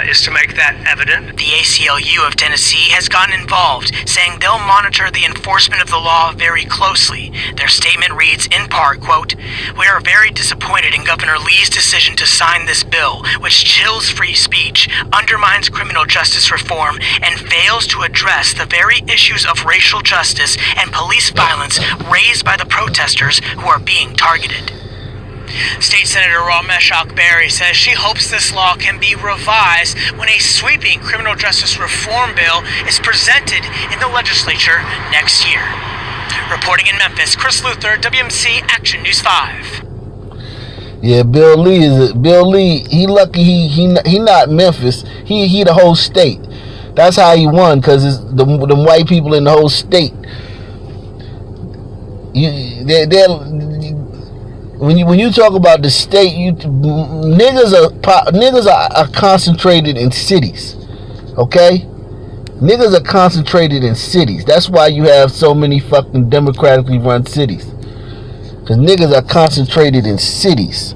is to make that evident. The ACLU of Tennessee has gotten involved, saying they'll monitor the enforcement of the law very closely. Their statement reads, in part, quote, "We are very disappointed in Governor Lee's decision to sign this bill, which chills free speech, undermines criminal justice reform, and fails to address the very issues of racial justice and police violence raised by the protesters who are being targeted." State Senator Ramesh Berry says she hopes this law can be revised when a sweeping criminal justice reform bill is presented in the legislature next year. Reporting in Memphis, Chris Luther, WMC Action News 5. Yeah, Bill Lee. He lucky he not Memphis. He the whole state. That's how he won, because it's the white people in the whole state. When you talk about the state, niggas are concentrated in cities. Okay, niggas are concentrated in cities. That's why you have so many fucking democratically run cities, because niggas are concentrated in cities.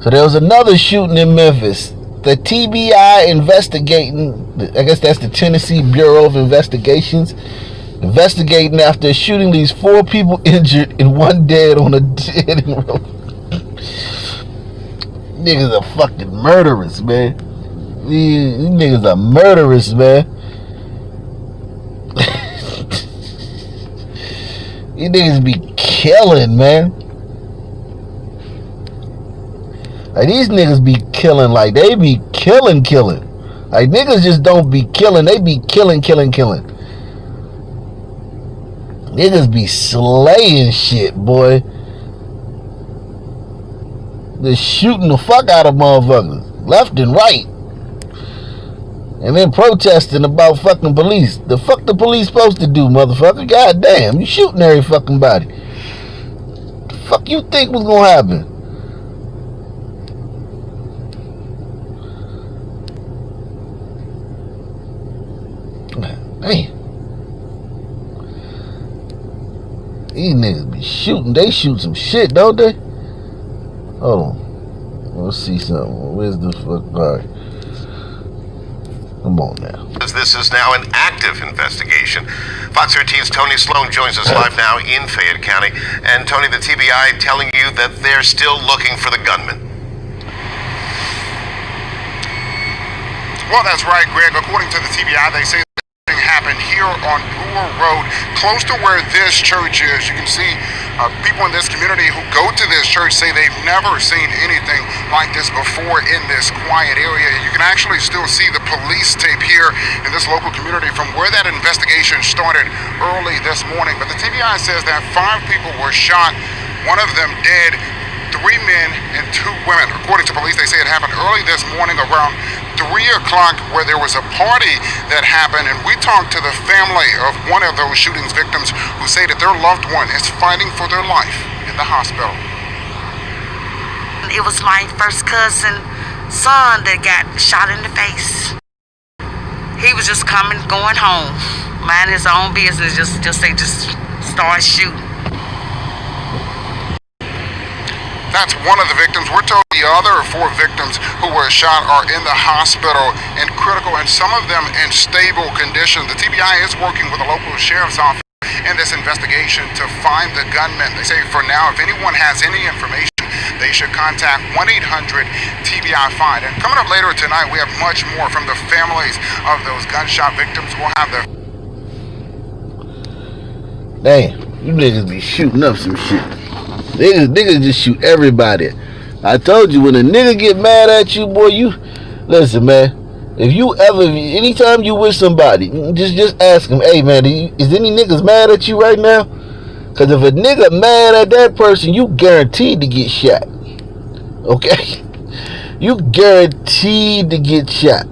So there was another shooting in Memphis. The TBI investigating, I guess that's the Tennessee Bureau of Investigations, investigating after a shooting leaves 4 people injured and 1 dead on a dead end road. Niggas are fucking murderers, man. These niggas are murderers, man. These niggas be killing, man. Like, these niggas be killing, like, they be killing. Like, niggas just don't be killing, they be killing. Niggas be slaying shit, boy. They're shooting the fuck out of motherfuckers, left and right. And then protesting about fucking police. The fuck the police supposed to do, motherfucker? God damn, you shooting every fucking body. The fuck you think was gonna happen? Damn. These niggas be shooting. They shoot some shit, don't they? Hold on. Let's see something. Where's the fuck? Alright. Come on now. This is now an active investigation. Fox 13's Tony Sloan joins us live now in Fayette County. And Tony, the TBI telling you that they're still looking for the gunman. Well, that's right, Greg. According to the TBI, they say happened here on Brewer Road, close to where this church is. You can see people in this community who go to this church say they've never seen anything like this before in this quiet area. You can actually still see the police tape here in this local community from where that investigation started early this morning. But the TBI says that 5 people were shot, 1 of them dead, 3 men and 2 women. According to police, they say it happened early this morning around 3 o'clock, where there was a party that happened, and we talked to the family of one of those shootings victims who say that their loved one is fighting for their life in the hospital. It was my first cousin's son that got shot in the face. He was just going home, minding his own business, just started shooting. That's one of the victims. We're told the other 4 victims who were shot are in the hospital in critical and some of them in stable condition. The TBI is working with the local sheriff's office in this investigation to find the gunman. They say for now, if anyone has any information, they should contact 1-800-TBI-FIND. And coming up later tonight, we have much more from the families of those gunshot victims. We'll have the... Damn, you niggas be shooting up some shit. Niggas just shoot everybody. I told you, when a nigga get mad at you, boy, you listen, man. If you ever, anytime you with somebody, just ask him, hey man, is any niggas mad at you right now? Cause if a nigga mad at that person, you guaranteed to get shot. Okay? You guaranteed to get shot.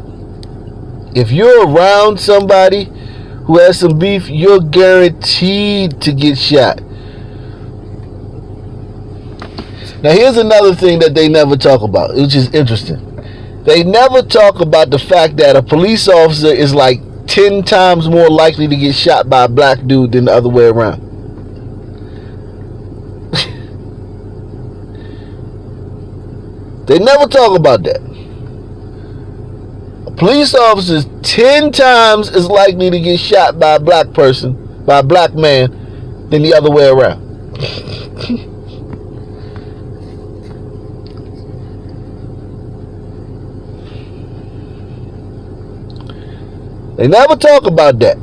If you're around somebody who has some beef, you're guaranteed to get shot. Now here's another thing that they never talk about, which is interesting. They never talk about the fact that a police officer is like 10 times more likely to get shot by a black dude than the other way around. They never talk about that. police officers 10 times as likely to get shot by a black person, by a black man, than the other way around. They never talk about that.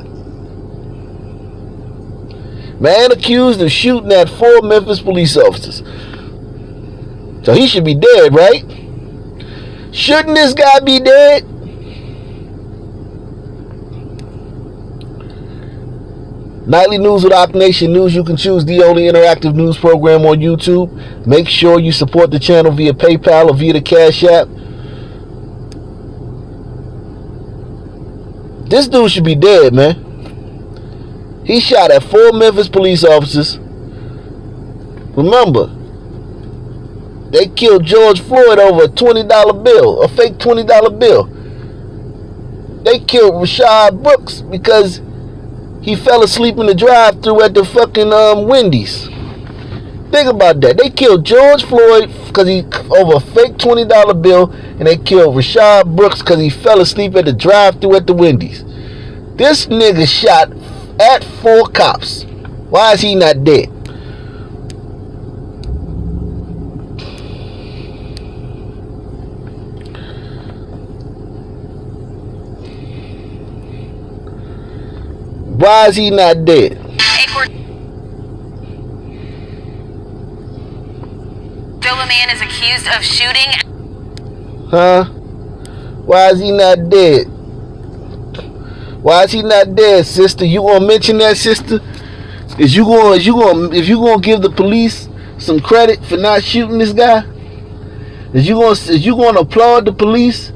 Man accused of shooting at 4 Memphis police officers. So he should be dead, right? Shouldn't this guy be dead? Nightly News with Op Nation News. You can choose the only interactive news program on YouTube. Make sure you support the channel via PayPal or via the Cash App. This dude should be dead, man. He shot at 4 Memphis police officers. Remember, they killed George Floyd over a $20 bill, a fake $20 bill. They killed Rashad Brooks because he fell asleep in the drive-thru at the fucking Wendy's. Think about that. They killed George Floyd because he over a fake $20 bill, and they killed Rashad Brooks because he fell asleep at the drive-thru at the Wendy's. This nigga shot at 4 cops. Why is he not dead? Why is he not dead? Doba man is accused of shooting. Huh? Why is he not dead? Why is he not dead, sister? You gonna mention that, sister? If you gonna give the police some credit for not shooting this guy? Is you gonna applaud the police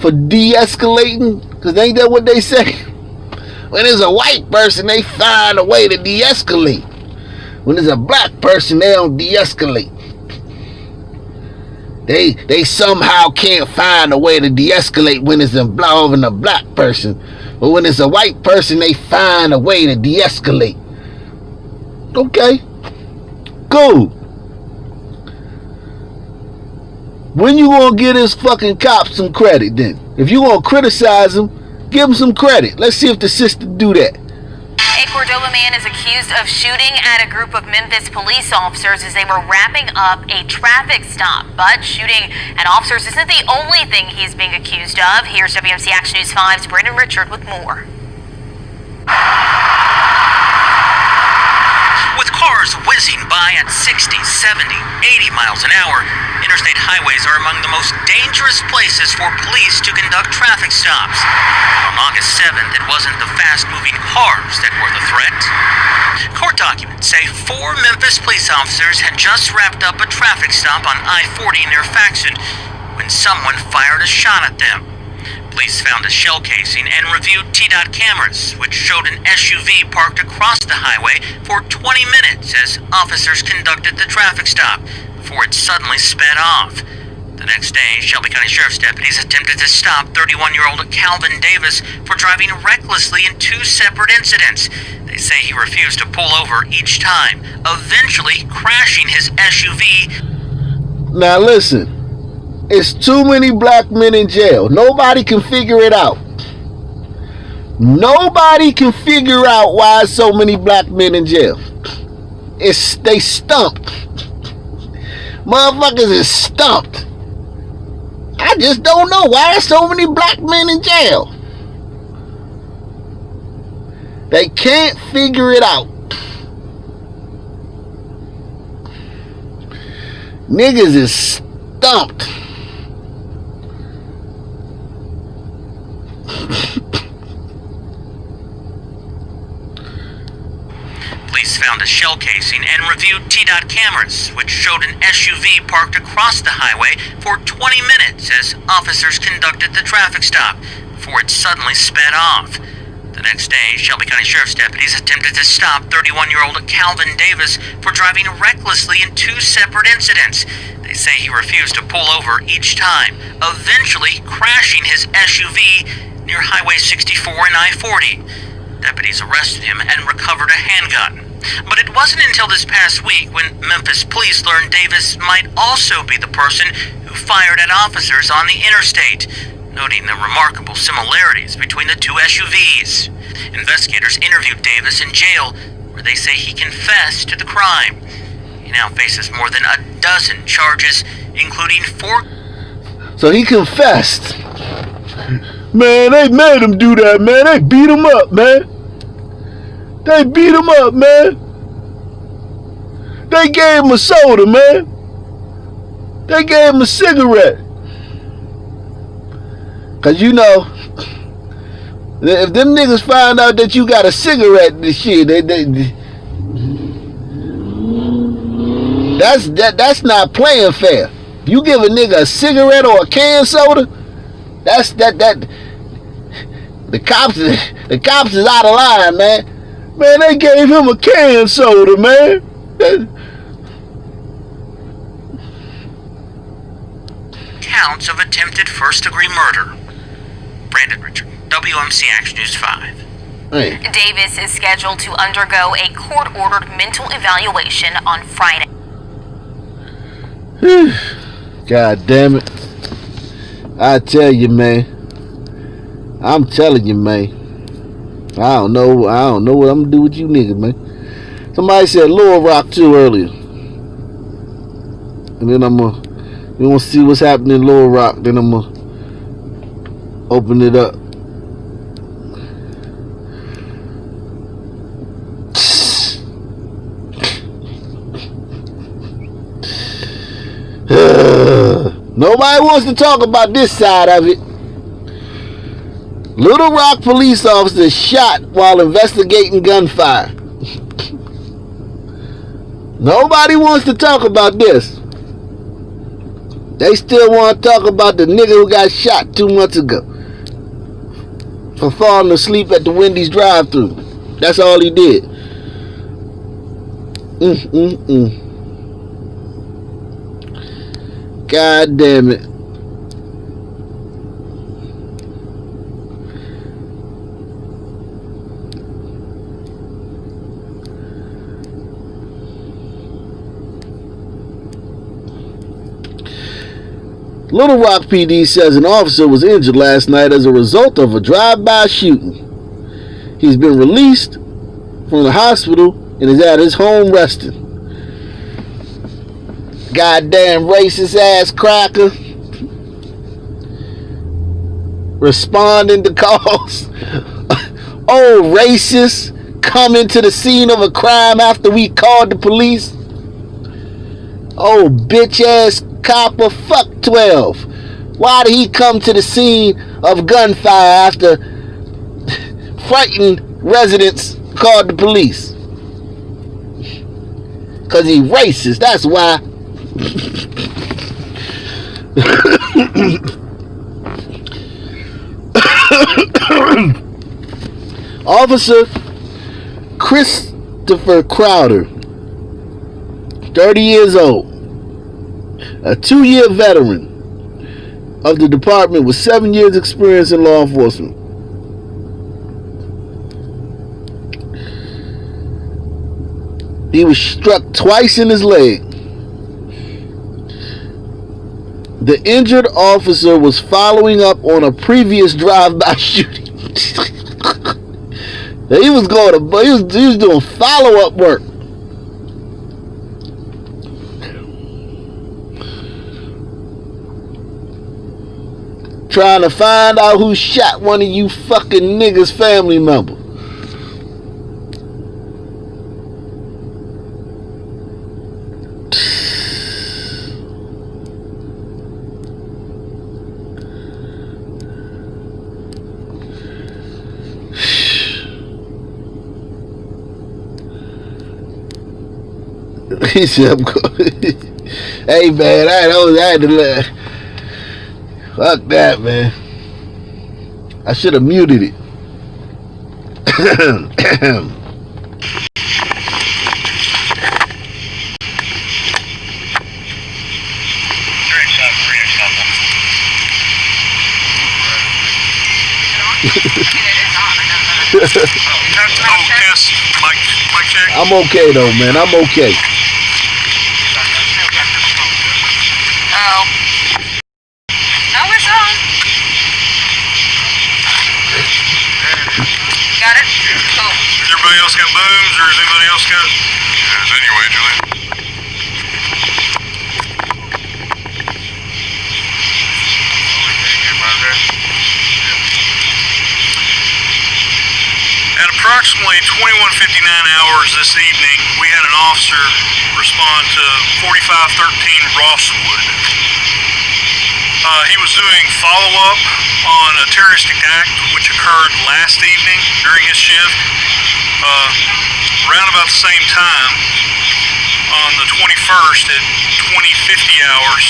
for de-escalating? Cause ain't that what they say? When there's a white person, they find a way to de-escalate. When there's a black person, they don't de-escalate. They somehow can't find a way to de-escalate when it's involving a black person. But when it's a white person, they find a way to de-escalate. Okay. Cool. When you gonna give this fucking cop some credit then? If you gonna criticize him, give him some credit. Let's see if the sister do that. A Cordoba man is accused of shooting at a group of Memphis police officers as they were wrapping up a traffic stop. But shooting at officers isn't the only thing he's being accused of. Here's WMC Action News 5's Brendan Richard with more. With cars whizzing by at 60, 70, 80 miles an hour, interstate highways are among the most dangerous places for police to conduct traffic stops. On August 7th, it wasn't the fast-moving cars that were the threat. Court documents say 4 Memphis police officers had just wrapped up a traffic stop on I-40 near Faxon when someone fired a shot at them. Police found a shell casing and reviewed TDOT cameras, which showed an SUV parked across the highway for 20 minutes as officers conducted the traffic stop before it suddenly sped off. The next day, Shelby County Sheriff's deputies attempted to stop 31-year-old Calvin Davis for driving recklessly in 2 separate incidents. They say he refused to pull over each time, eventually crashing his SUV. Now listen. It's too many black men in jail. Nobody can figure it out. Nobody can figure out why so many black men in jail. They stumped. Motherfuckers is stumped. I just don't know why so many black men in jail. They can't figure it out. Niggas is stumped. Police found a shell casing and reviewed TDOT cameras, which showed an SUV parked across the highway for 20 minutes as officers conducted the traffic stop before it suddenly sped off. The next day, Shelby County Sheriff's deputies attempted to stop 31-year-old Calvin Davis for driving recklessly in 2 separate incidents. They say he refused to pull over each time, eventually crashing his SUV near Highway 64 and I-40. Deputies arrested him and recovered a handgun. But it wasn't until this past week when Memphis police learned Davis might also be the person who fired at officers on the interstate, noting the remarkable similarities between the two SUVs. Investigators interviewed Davis in jail, where they say he confessed to the crime. He now faces more than a dozen charges, including 4. So he confessed. Man, they made him do that, man. They beat him up, man. They beat him up, man. They gave him a soda, man. They gave him a cigarette. Cause you know, if them niggas find out that you got a cigarette and shit, that's not playing fair. You give a nigga a cigarette or a can soda, that's the cops is out of line, man. Man, they gave him a can soda, man. Counts of attempted first-degree murder. Brandon Richard, WMC Action News 5. Hey. Davis is scheduled to undergo a court-ordered mental evaluation on Friday. God damn it. I tell you, man. I'm telling you, man. I don't know what I'm gonna do with you niggas, man. Somebody said Little Rock too earlier. And then I'm gonna see what's happening in Little Rock, then I'm gonna open it up. Nobody wants to talk about this side of it. Little Rock police officer shot while investigating gunfire. Nobody wants to talk about this. They still want to talk about the nigga who got shot 2 months ago for falling asleep at the Wendy's drive-thru. That's all he did. God damn it. Little Rock PD says an officer was injured last night as a result of a drive-by shooting. He's been released from the hospital and is at his home resting. Goddamn racist ass cracker. Responding to calls. Oh, racist coming to the scene of a crime after we called the police. Oh, bitch ass copper, fuck 12. Why did he come to the scene of gunfire after frightened residents called the police? Cause he racist, that's why. Officer Christopher Crowder, 30 years old, a 2-year veteran of the department with 7 years experience in law enforcement. He was struck twice in his leg. The injured officer was following up on a previous drive-by shooting. He was doing follow-up work. Trying to find out who shot one of you fucking niggas' family member. He said, hey man, I had to let. Fuck that, man. I should have muted it. Mic check. I'm okay though, man. I'm okay. Oh. Oh, it's on. Got it? Cool. Has everybody else got booms, or has anybody else got? Yes, anyway, Julian. At approximately 21:59 hours this evening, we had an officer respond to 4513 Rosswood. He was doing follow-up on a terroristic act which occurred last evening during his shift. Around about the same time, on the 21st at 20:50 hours,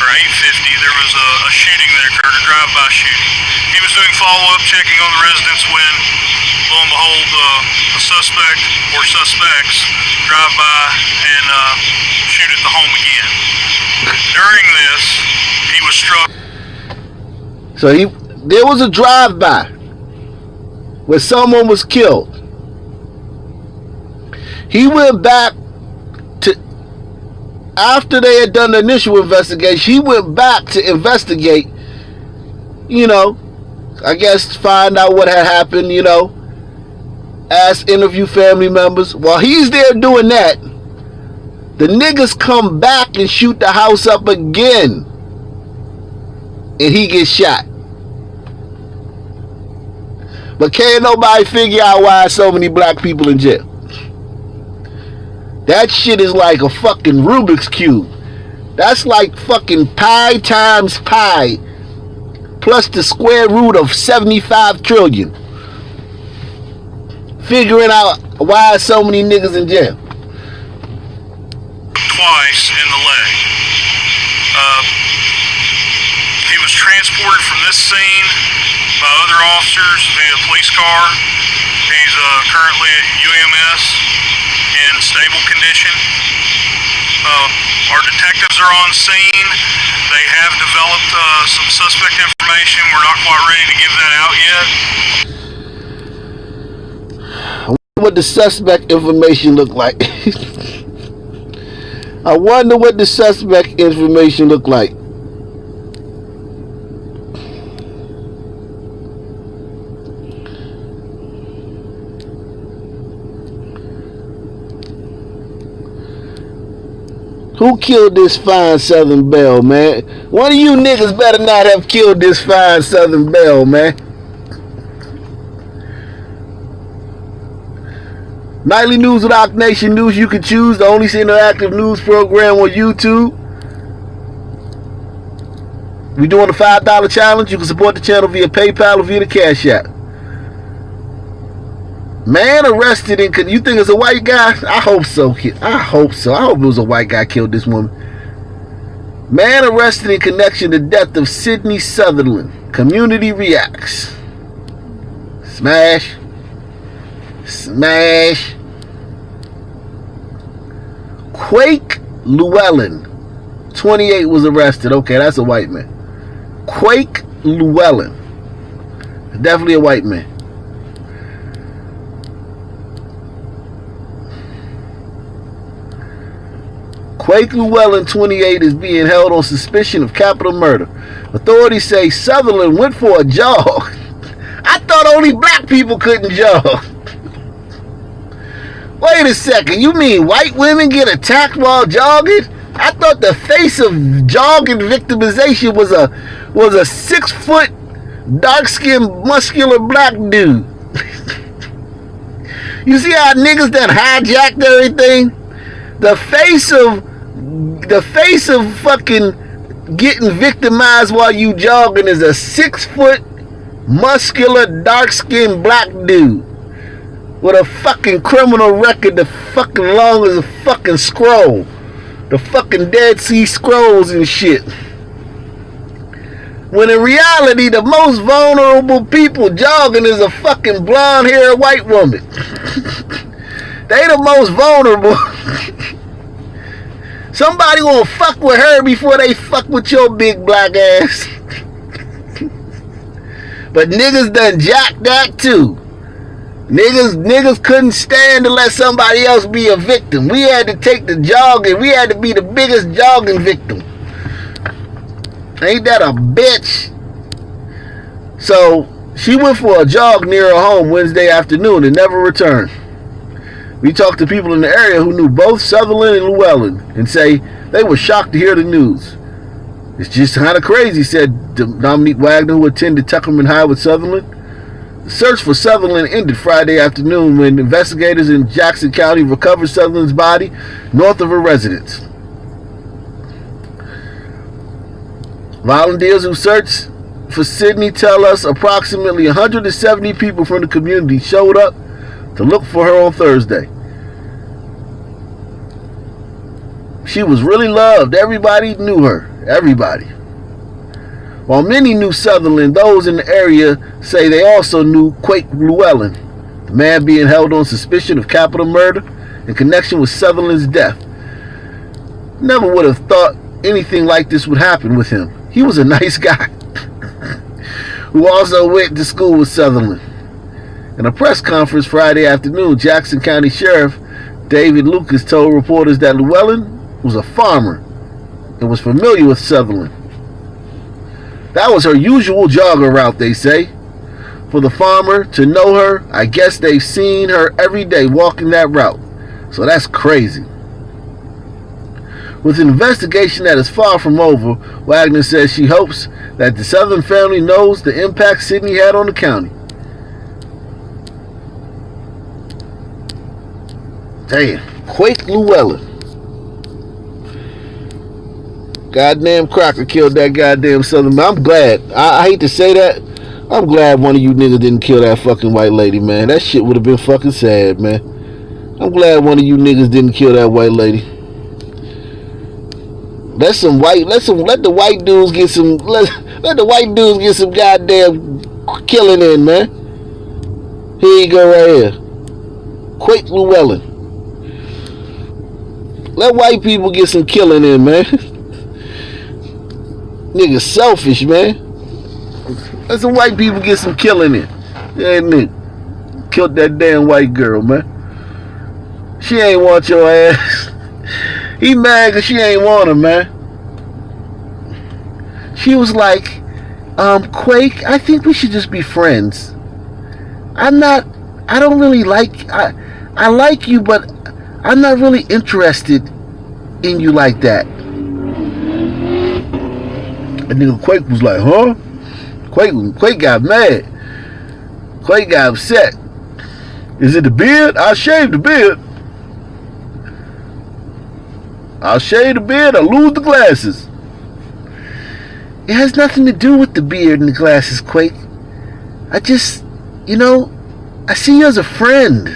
or 8:50, there was a shooting that occurred, a drive-by shooting. He was doing follow-up, checking on the residents when, lo and behold, a suspect or suspects drive by and shoot at the home again. During this, he was struck. So there was a drive-by where someone was killed. He went back to, after they had done the initial investigation, he went back to investigate, I guess find out what had happened, interview family members. While he's there doing that, the niggas come back and shoot the house up again. And he gets shot. But can't nobody figure out why so many black people in jail. That shit is like a fucking Rubik's Cube. That's like fucking pi times pi plus the square root of 75 trillion. Figuring out why so many niggas in jail. Twice in the leg. He was transported from this scene by other officers via police car. He's currently at UMS in stable condition. Our detectives are on scene. They have developed some suspect information. We're not quite ready to give that out yet. I wonder what the suspect information look like. I wonder what the suspect information look like. Who killed this fine Southern Belle, man? One of you niggas better not have killed this fine Southern Belle, man. Nightly News with Ock Nation News you can choose, the only interactive news program on YouTube. We doing a $5 challenge. You can support the channel via PayPal or via the Cash App. Man arrested in, you think it's a white guy? I hope so. I hope so. I hope it was a white guy killed this woman. Man arrested in connection to the death of Sydney Sutherland. Community reacts. Smash. Smash. Quake Llewellyn, 28, was arrested. Okay, that's a white man. Quake Llewellyn. Definitely a white man. Quake Llewellyn, 28, is being held on suspicion of capital murder. Authorities say Sutherland went for a jog. I thought only black people couldn't jog. Wait a second, you mean white women get attacked while jogging? I thought the face of jogging victimization was a 6-foot, dark-skinned, muscular black dude. You see how niggas done hijacked everything? The face of fucking getting victimized while you jogging is a 6-foot, muscular, dark-skinned black dude with a fucking criminal record the fucking long as a fucking scroll. The fucking Dead Sea Scrolls and shit. When in reality, the most vulnerable people jogging is a fucking blonde-haired white woman. They the most vulnerable. Somebody gonna fuck with her before they fuck with your big black ass. But niggas done jacked that too. Niggas couldn't stand to let somebody else be a victim. We had to take the jogging. We had to be the biggest jogging victim. Ain't that a bitch? So she went for a jog near her home Wednesday afternoon and never returned. We talked to people in the area who knew both Sutherland and Llewellyn and say they were shocked to hear the news. It's just kind of crazy, said Dominique Wagner, who attended Tuckerman High with Sutherland. The search for Sutherland ended Friday afternoon when investigators in Jackson County recovered Sutherland's body north of her residence. Volunteers who searched for Sydney tell us approximately 170 people from the community showed up to look for her on Thursday. She was really loved. Everybody knew her. Everybody. While many knew Sutherland, those in the area say they also knew Quake Llewellyn, the man being held on suspicion of capital murder in connection with Sutherland's death. Never would have thought anything like this would happen with him. He was a nice guy who also went to school with Sutherland. In a press conference Friday afternoon, Jackson County Sheriff David Lucas told reporters that Llewellyn was a farmer and was familiar with Sutherland. That was her usual jogger route, they say. For the farmer to know her, I guess they've seen her every day walking that route. So that's crazy. With an investigation that is far from over, Wagner says she hopes that the Southern family knows the impact Sydney had on the county. Damn, Quake Llewellyn. Goddamn Crocker killed that goddamn Southern. I'm glad. I hate to say that. I'm glad one of you niggas didn't kill that fucking white lady, man. That shit would have been fucking sad, man. I'm glad one of you niggas didn't kill that white lady. Let the white dudes get some. Let the white dudes get some goddamn killing in, man. Here you go, right here. Quake Llewellyn. Let white people get some killing in, man. Niggas selfish, man. Let some white people get some killing in. Yeah, nigga. Killed that damn white girl, man. She ain't want your ass. He mad because she ain't want him, man. She was like, Quake, I think we should just be friends. I don't really like, I like you, but I'm not really interested in you like that. And nigga Quake was like, huh? Quake got mad. Quake got upset. Is it the beard? I'll shave the beard. I'll shave the beard or lose the glasses. It has nothing to do with the beard and the glasses, Quake. I just, I see you as a friend.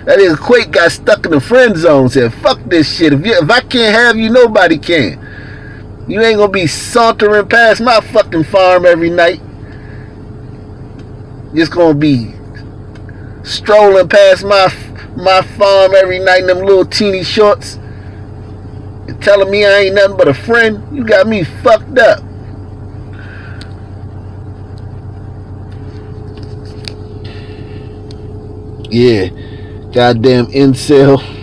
That nigga Quake got stuck in the friend zone, said, fuck this shit. If I can't have you, nobody can. You ain't gonna be sauntering past my fucking farm every night. Just gonna be strolling past my farm every night in them little teeny shorts and telling me I ain't nothing but a friend. You got me fucked up. Yeah, goddamn incel.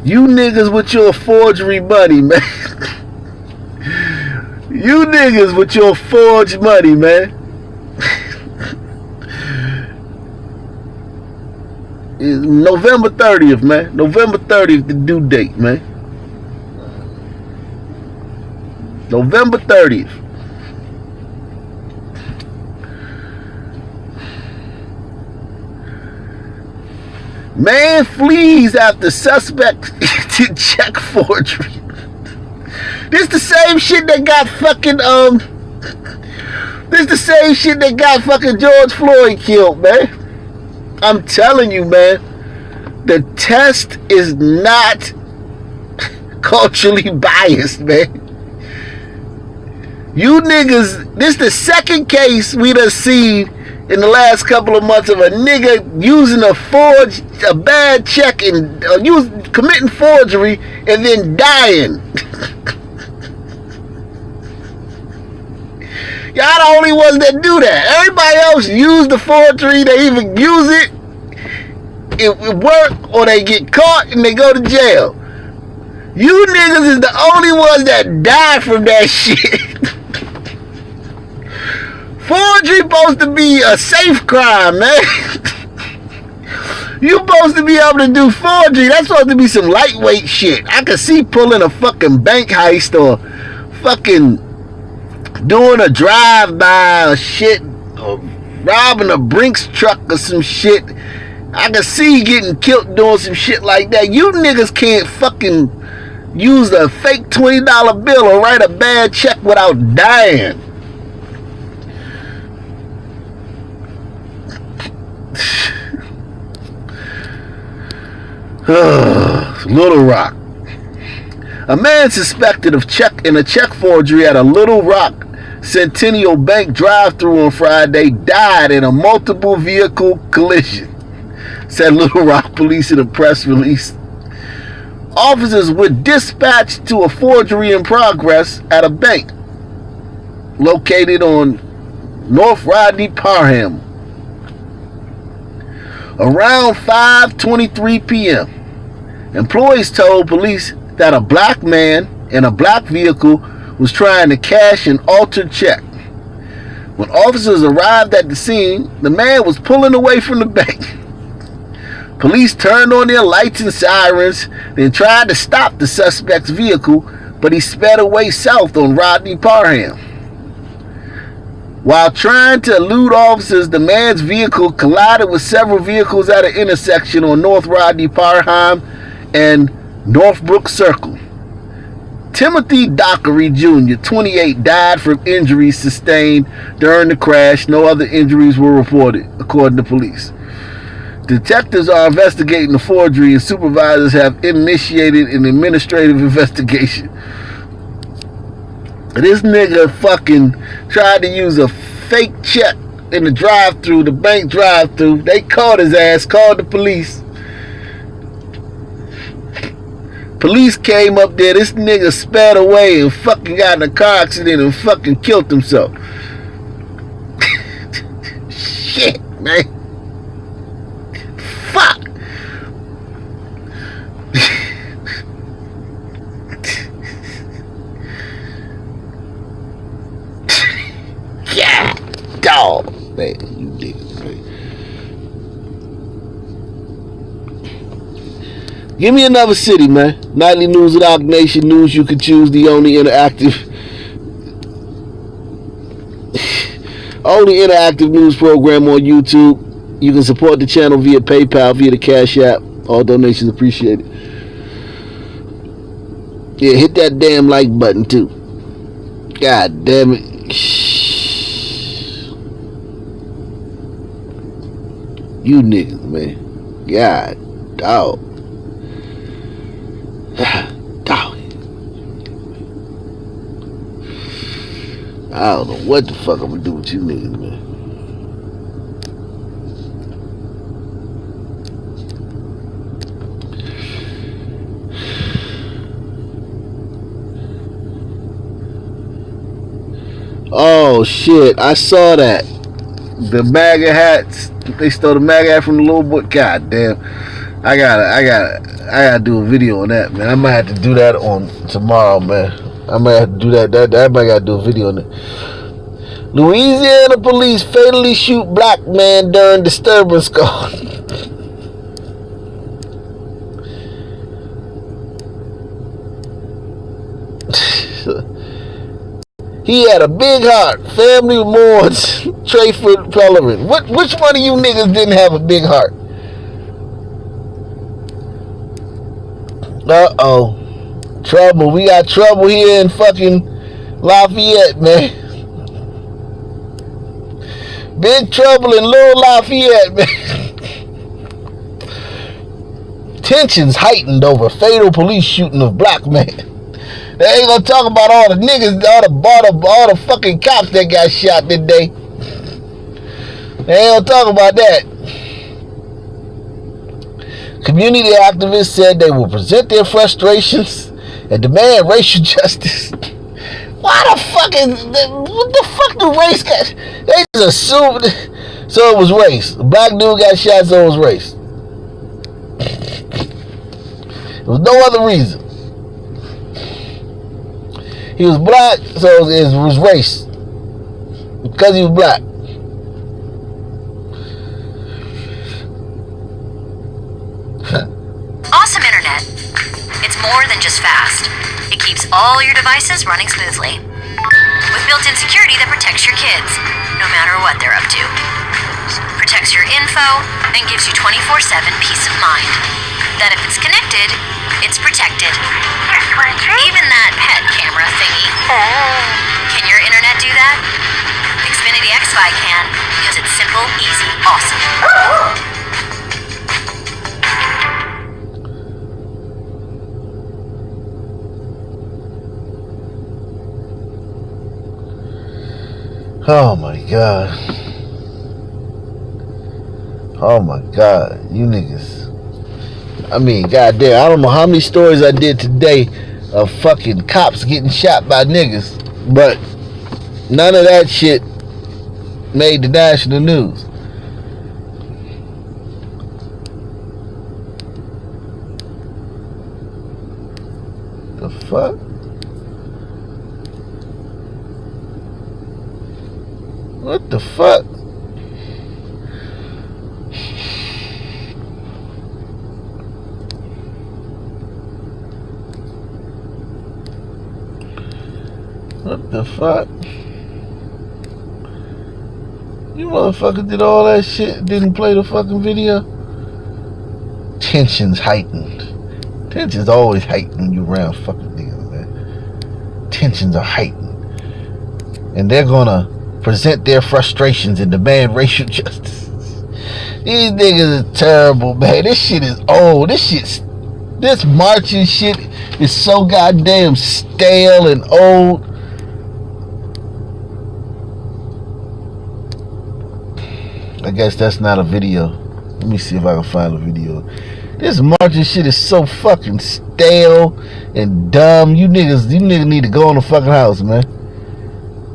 You niggas with your forgery money, man. You niggas with your forged money, man. It's November 30th, man. November 30th, the due date, man. November 30th. Man flees after suspect to check forgery. This the same shit that got fucking This the same shit that got fucking George Floyd killed, man. I'm telling you, man. The test is not culturally biased, man. You niggas, this the second case we done seen in the last couple of months of a nigga using a bad check and committing forgery and then dying. Y'all the only ones that do that. Everybody else use the forgery. They even use it. It work, or they get caught and they go to jail. You niggas is the only ones that die from that shit. Forgery supposed to be a safe crime, man. You supposed to be able to do forgery. That's supposed to be some lightweight shit. I could see pulling a fucking bank heist or fucking doing a drive-by or shit, or robbing a Brinks truck or some shit. I could see getting killed doing some shit like that. You niggas can't fucking use a fake $20 bill or write a bad check without dying. Little Rock. A man suspected of check forgery at a Little Rock Centennial Bank drive-thru on Friday died in a multiple vehicle collision, said Little Rock police in a press release. Officers were dispatched to a forgery in progress at a bank located on North Rodney Parham. Around 5:23 p.m., employees told police that a black man in a black vehicle was trying to cash an altered check. When officers arrived at the scene, the man was pulling away from the bank. Police turned on their lights and sirens, then tried to stop the suspect's vehicle, but he sped away south on Rodney Parham. While trying to elude officers, the man's vehicle collided with several vehicles at an intersection on North Rodney Parham and Northbrook Circle. Timothy Dockery Jr., 28, died from injuries sustained during the crash. No other injuries were reported, according to police. Detectives are investigating the forgery and supervisors have initiated an administrative investigation. This nigga fucking tried to use a fake check in the drive-thru, the bank drive-thru. They caught his ass, called the police. Police came up there, this nigga sped away and fucking got in a car accident and fucking killed himself. Shit, man. Fuck. Yeah, dog. Man, you niggas, man. Give me another city, man. Nightly News with Arc Nation News. You can choose the only interactive news program on YouTube. You can support the channel via PayPal, via the Cash App. All donations appreciated. Yeah, hit that damn like button too. God damn it. You niggas, man. God, dog. Dog. I don't know what the fuck I'm gonna do with you niggas, man. Oh shit, I saw that. The MAGA hats. They stole the MAGA hat from the little boy. God damn. I gotta do a video on that, man. I might have to do that on tomorrow, man. I might have to do that. I might gotta do a video on it. Louisiana police fatally shoot black man during disturbance call. He had a big heart. Family mourns Trayford Pellerin. Which one of you niggas didn't have a big heart? Uh-oh. Trouble. We got trouble here in fucking Lafayette, man. Big trouble in Little Lafayette, man. Tensions heightened over fatal police shooting of black man. They ain't gonna talk about all the niggas, all the fucking cops that got shot today. They ain't gonna talk about that. Community activists said they will present their frustrations and demand racial justice. Why the fuck what the fuck do race got? They just assumed, so it was race. The black dude got shot, so it was race. There was no other reason. He was black, so it was race. Because he was black. Awesome internet. It's more than just fast. It keeps all your devices running smoothly. With built-in security that protects your kids, no matter what they're up to. Protects your info and gives you 24/7 peace of mind. That if it's connected, it's protected. Even that pet camera thingy. Can your internet do that? Xfinity XFi can, because it's simple, easy, awesome. Oh my God. Oh my God. You niggas. I mean, goddamn, I don't know how many stories I did today of fucking cops getting shot by niggas, but none of that shit made the national news. The fuck? What the fuck? What the fuck? You motherfucker did all that shit, didn't play the fucking video? Tension's heightened. Tension's always heightened when you around fucking niggas, man. Tensions are heightened. And they're gonna present their frustrations and demand racial justice. These niggas are terrible, man. This shit is old. This marching shit is so goddamn stale and old. I guess that's not a video. Let me see if I can find a video. This marching shit is so fucking stale and dumb. You niggas need to go in the fucking house, man.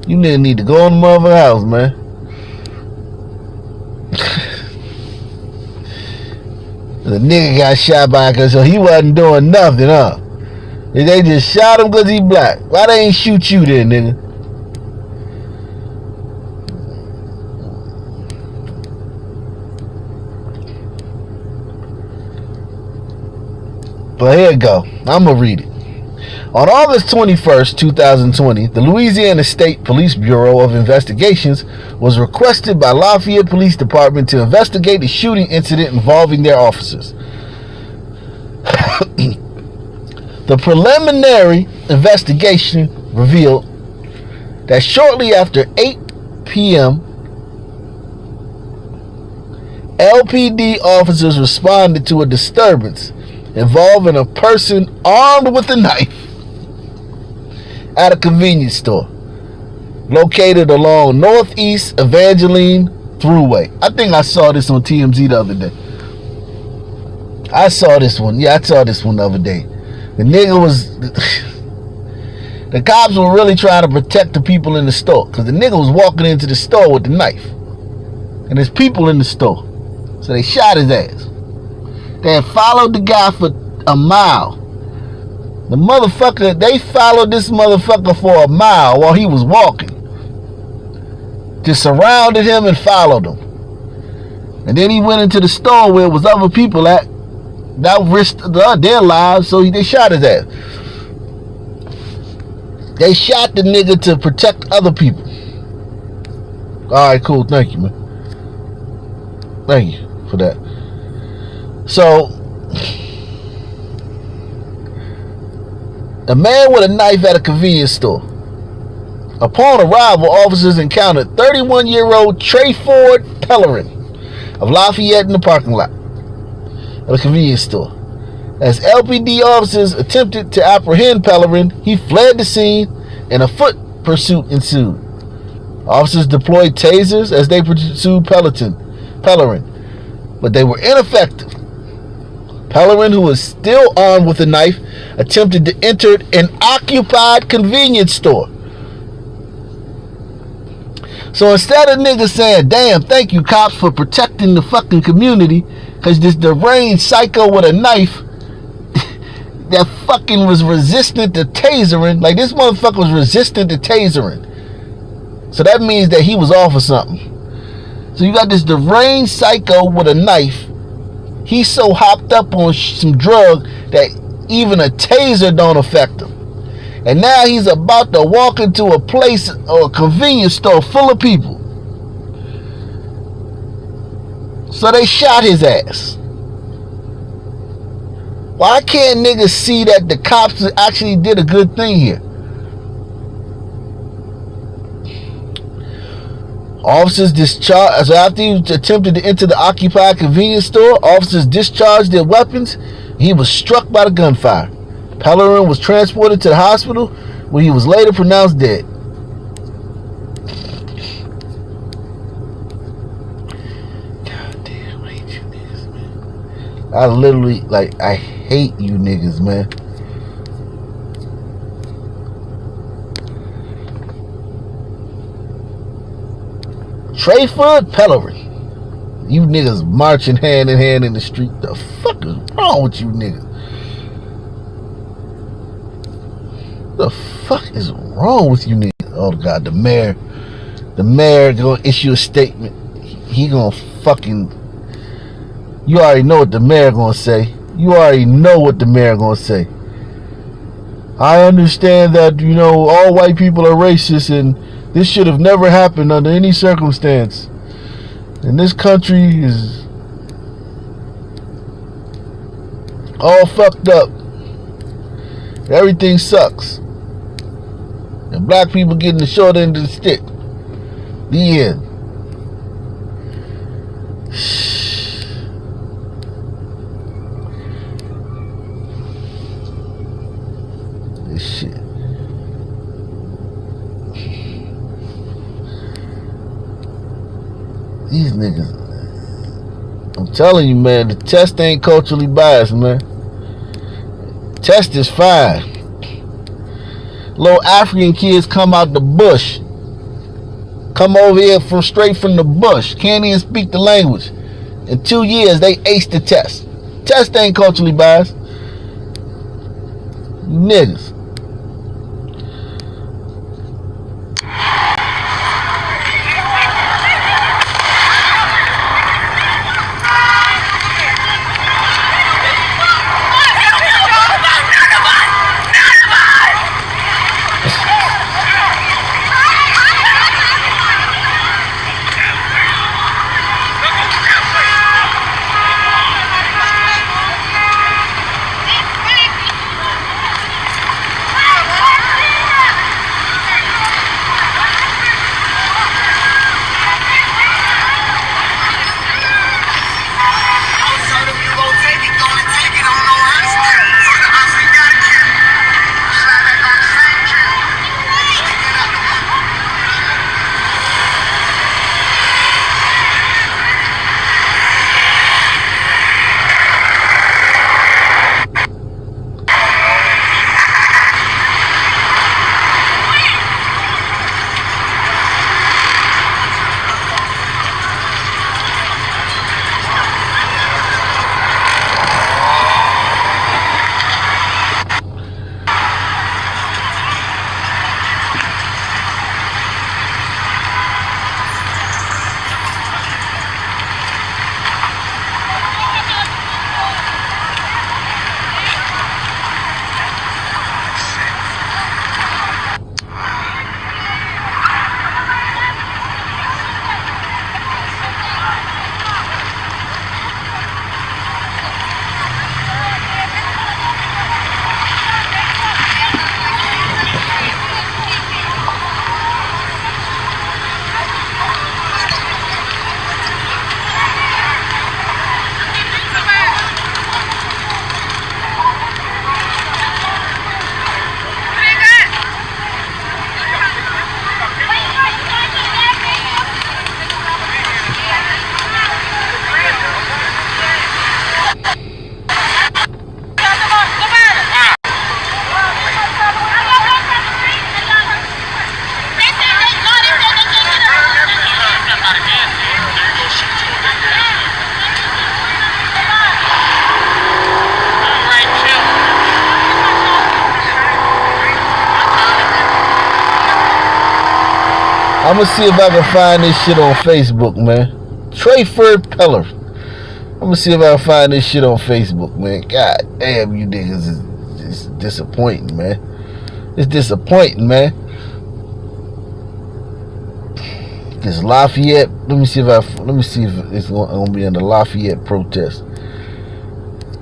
You niggas need to go in the motherfucking house, man. The nigga got shot by because he wasn't doing nothing, huh? They just shot him because he black. Why they ain't shoot you then, nigga? But here you go. I'm going to read it. On August 21st, 2020, the Louisiana State Police Bureau of Investigations was requested by Lafayette Police Department to investigate a shooting incident involving their officers. The preliminary investigation revealed that shortly after 8 p.m., LPD officers responded to a disturbance involving a person armed with a knife at a convenience store located along Northeast Evangeline Thruway. I think I saw this on TMZ the other day. I saw this one. Yeah, I saw this one the other day. The nigga was... The cops were really trying to protect the people in the store because the nigga was walking into the store with the knife. And there's people in the store. So they shot his ass. They had followed the guy for a mile. The motherfucker, they followed this motherfucker for a mile while he was walking. Just surrounded him and followed him. And then he went into the store where it was other people at that risked their lives, so they shot his ass. They shot the nigga to protect other people. Alright, cool. Thank you, man. Thank you for that. So, a man with a knife at a convenience store. Upon arrival, officers encountered 31-year-old Trey Ford Pellerin of Lafayette in the parking lot of a convenience store. As LPD officers attempted to apprehend Pellerin, he fled the scene and a foot pursuit ensued. Officers deployed tasers as they pursued Pellerin, but they were ineffective. Pellerin, who was still armed with a knife, attempted to enter an occupied convenience store. So instead of niggas saying, damn, thank you cops for protecting the fucking community, because this deranged psycho with a knife that fucking was resistant to tasering. Like, this motherfucker was resistant to tasering. So that means that he was off of something. So you got this deranged psycho with a knife. He's so hopped up on some drug that even a taser don't affect him. And now he's about to walk into a place or a convenience store full of people. So they shot his ass. Why can't niggas see that the cops actually did a good thing here? Officers discharged. So after he attempted to enter the occupied convenience store, officers discharged their weapons. He was struck by the gunfire. Pellerin was transported to the hospital, where he was later pronounced dead. God damn, I hate you niggas, man. I literally, I hate you niggas, man. Trayford Pellerin. You niggas marching hand in hand in the street. The fuck is wrong with you niggas? The fuck is wrong with you niggas? Oh God, the mayor gonna issue a statement. He gonna fucking, you already know what the mayor gonna say. You already know what the mayor gonna say. I understand that, all white people are racist and this should have never happened under any circumstance. And this country is all fucked up. Everything sucks. And black people getting the short end of the stick. The end. This shit. These niggas. I'm telling you, man, the test ain't culturally biased, man. Test is fine. Little African kids come out the bush. Come over here straight from the bush. Can't even speak the language. In 2 years, they aced the test. Test ain't culturally biased. Niggas. I'ma see if I can find this shit on Facebook, man. Trayford Peller. I'ma see if I can find this shit on Facebook, man. God damn, you niggas is disappointing, man. It's disappointing, man. This Lafayette. Let me see if it's gonna be in the Lafayette protest.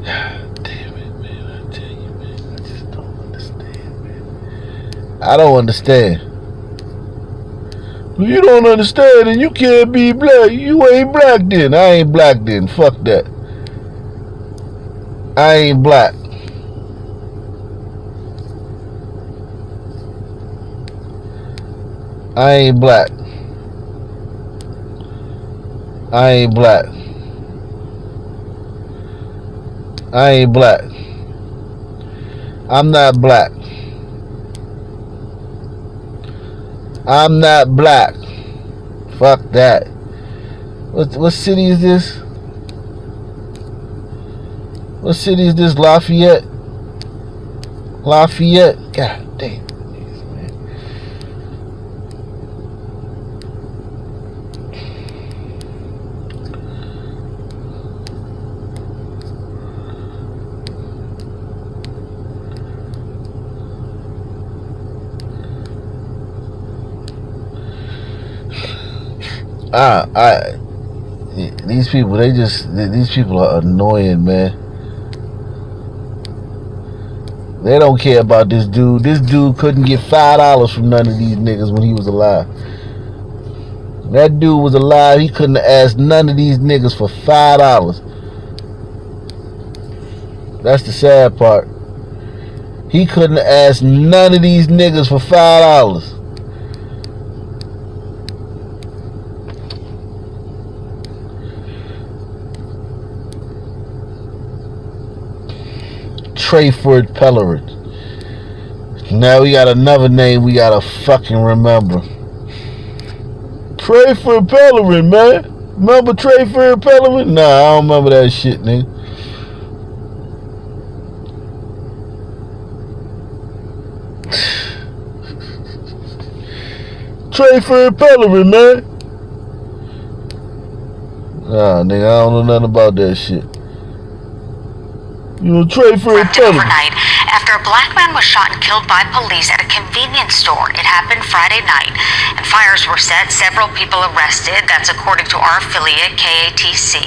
God damn it, man. I tell you, man. I just don't understand, man. I don't understand. You don't understand and you can't be black. You ain't black then. I ain't black then. Fuck that. I ain't black. I ain't black. I ain't black. I ain't black. I'm not black. I'm not black. Fuck that. What city is this? What city is this? Lafayette? Lafayette? God damn. These people are annoying, man. They don't care about this dude. This dude couldn't get $5 from none of these niggas when he was alive. That dude was alive. He couldn't have asked none of these niggas for $5. That's the sad part. He couldn't have asked none of these niggas for $5. Trayford Pellerin. Now we got another name we gotta fucking remember. Trayford Pellerin, man. Remember Trayford Pellerin? Nah, I don't remember that shit, nigga. Trayford Pellerin, man. Nah, nigga, I don't know nothing about that shit. You know, Trayford Pellerin. Overnight, after a black man was shot and killed by police at a convenience store. It happened Friday night, and fires were set. Several people arrested. That's according to our affiliate, KATC.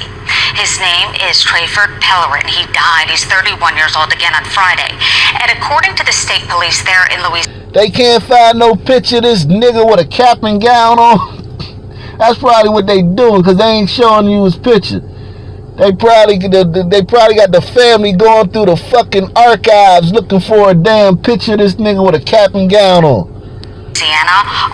His name is Trayford Pellerin. He died. He's 31 years old again on Friday. And according to the state police there in Louisiana, they can't find no picture of this nigga with a cap and gown on. That's probably what they doing, because they ain't showing you his picture. They probably got the family going through the fucking archives looking for a damn picture of this nigga with a cap and gown on.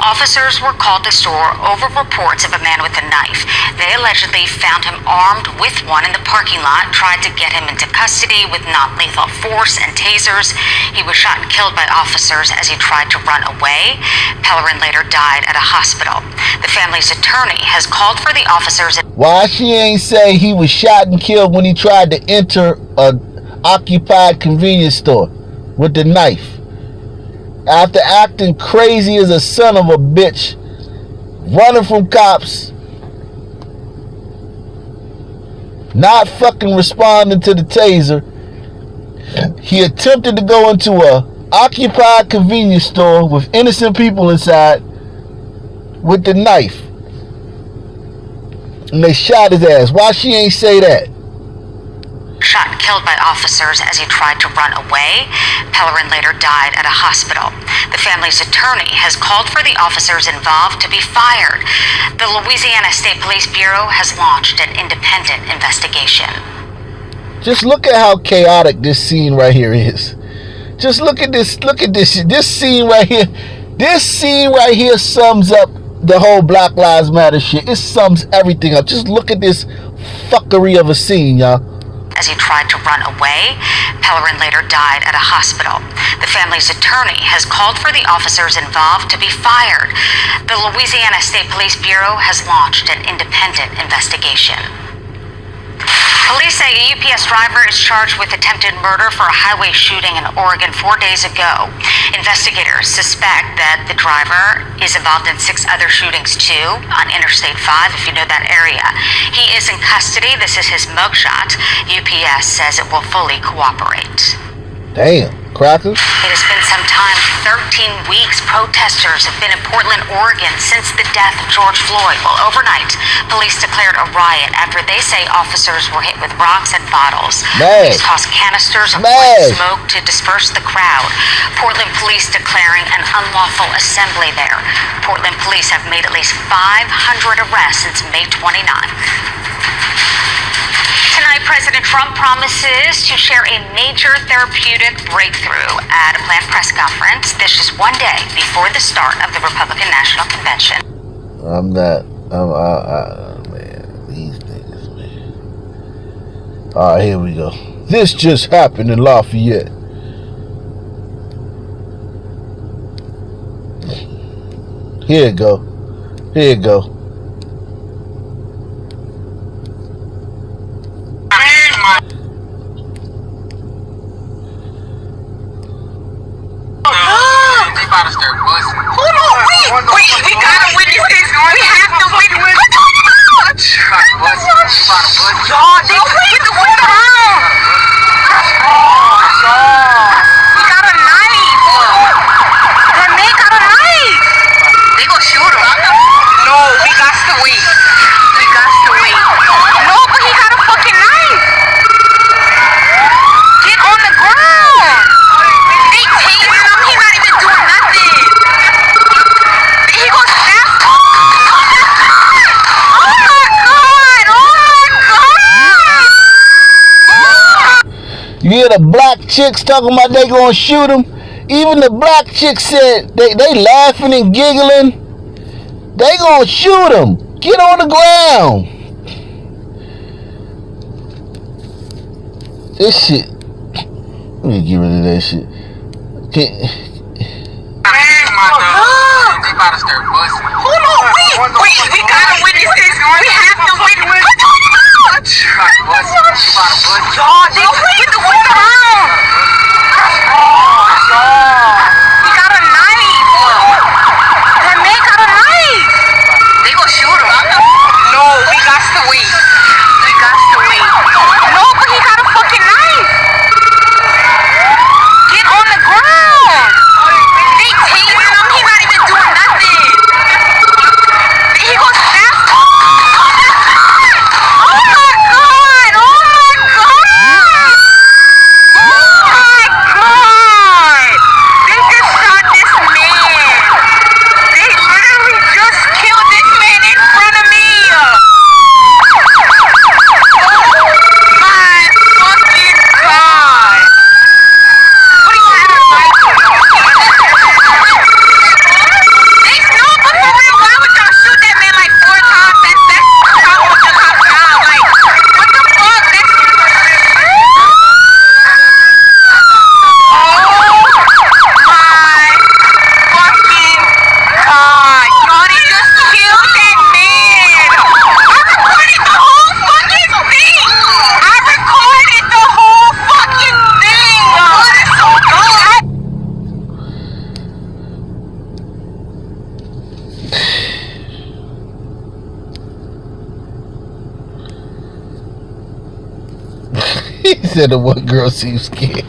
Officers were called to store over reports of a man with a knife. They allegedly found him armed with one in the parking lot, tried to get him into custody with non-lethal force and tasers. He was shot and killed by officers as he tried to run away. Pellerin later died at a hospital. The family's attorney has called for the officers. Why she ain't say he was shot and killed when he tried to enter an occupied convenience store with the knife? After acting crazy as a son of a bitch, running from cops, not fucking responding to the taser, he attempted to go into a occupied convenience store with innocent people inside with the knife. And they shot his ass. Why she ain't say that? Shot and killed by officers as he tried to run away. Pellerin later died at a hospital. The family's attorney has called for the officers involved to be fired. The Louisiana State Police Bureau has launched an independent investigation. Just look at how chaotic this scene right here is. Just look at this scene right here. This scene right here sums up the whole Black Lives Matter shit. It sums everything up. Just look at this fuckery of a scene, y'all. As he tried to run away, Pellerin later died at a hospital. The family's attorney has called for the officers involved to be fired. The Louisiana State Police Bureau has launched an independent investigation. Police say a UPS driver is charged with attempted murder for a highway shooting in Oregon 4 days ago. Investigators suspect that the driver is involved in 6 other shootings too on Interstate 5, if you know that area. He is in custody. This is his mugshot. UPS says it will fully cooperate. Damn, cracker. It has been some time, 13 weeks. Protesters have been in Portland, Oregon since the death of George Floyd. Well, overnight, police declared a riot after they say officers were hit with rocks and bottles. Police tossed canisters of white smoke to disperse the crowd. Portland police declaring an unlawful assembly there. Portland police have made at least 500 arrests since May 29th. Tonight, President Trump promises to share a major therapeutic breakthrough at a planned press conference. This is one day before the start of the Republican National Convention. Man, these niggas, man. All right, here we go. This just happened in Lafayette. Here it go. Here it go. We gotta witness this. We have to witness. Y'all, they put the whip around. He got a knife. That man got a knife. They gonna shoot him. No, we got to wait. We got to wait. No, but he got a fucking knife. Get on the ground. They tasing him. He not even doing nothing. He goes fast. Oh my god! You hear the black chicks talking about they gonna shoot him? Even the black chicks said they laughing and giggling. They gonna shoot him. Get on the ground. This shit. Let me get rid of that shit. We gotta witness this. We have to witness. Y'all, they put the whip around. He got a knife. That man got a knife. They gonna shoot him. No, we got to wait. We got to wait. No, but he got a fucking knife. Get on the ground. They tasing him. He not even doing nothing. He goes fast. Oh my god! Oh my god! Oh my god! They just shot this man. They literally just killed this man in front of me. Oh my fucking god! What do you have a knife for? They know, but for real, why would y'all shoot that man like 4 times? That's how much the cop job. Like, what the fuck? That's oh my fucking god! Y'all, they just killed that man. I recorded the whole fucking thing. I recorded the whole fucking thing. Y'all, that's so good. He said the one girl seems scared.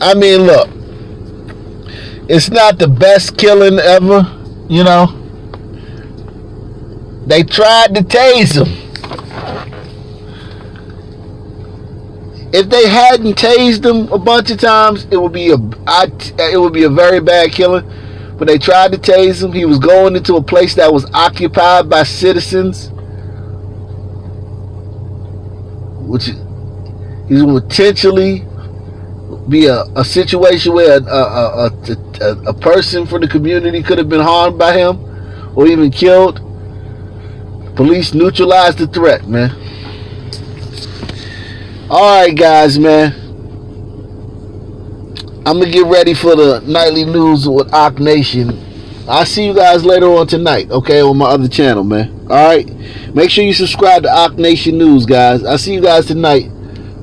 I mean, look. It's not the best killing ever, you know. They tried to tase him. If they hadn't tased him a bunch of times, it would be a very bad killing. But they tried to tase him. He was going into a place that was occupied by citizens, which is potentially be a situation where a person from the community could have been harmed by him or even killed. Police neutralized the threat, man. Alright, guys, man. I'm going to get ready for the nightly news with Ock Nation. I'll see you guys later on tonight, okay, on my other channel, man. Alright? Make sure you subscribe to Ock Nation News, guys. I'll see you guys tonight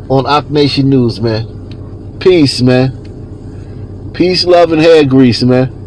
on Ock Nation News, man. Peace, man. Peace, love, and hair grease, man.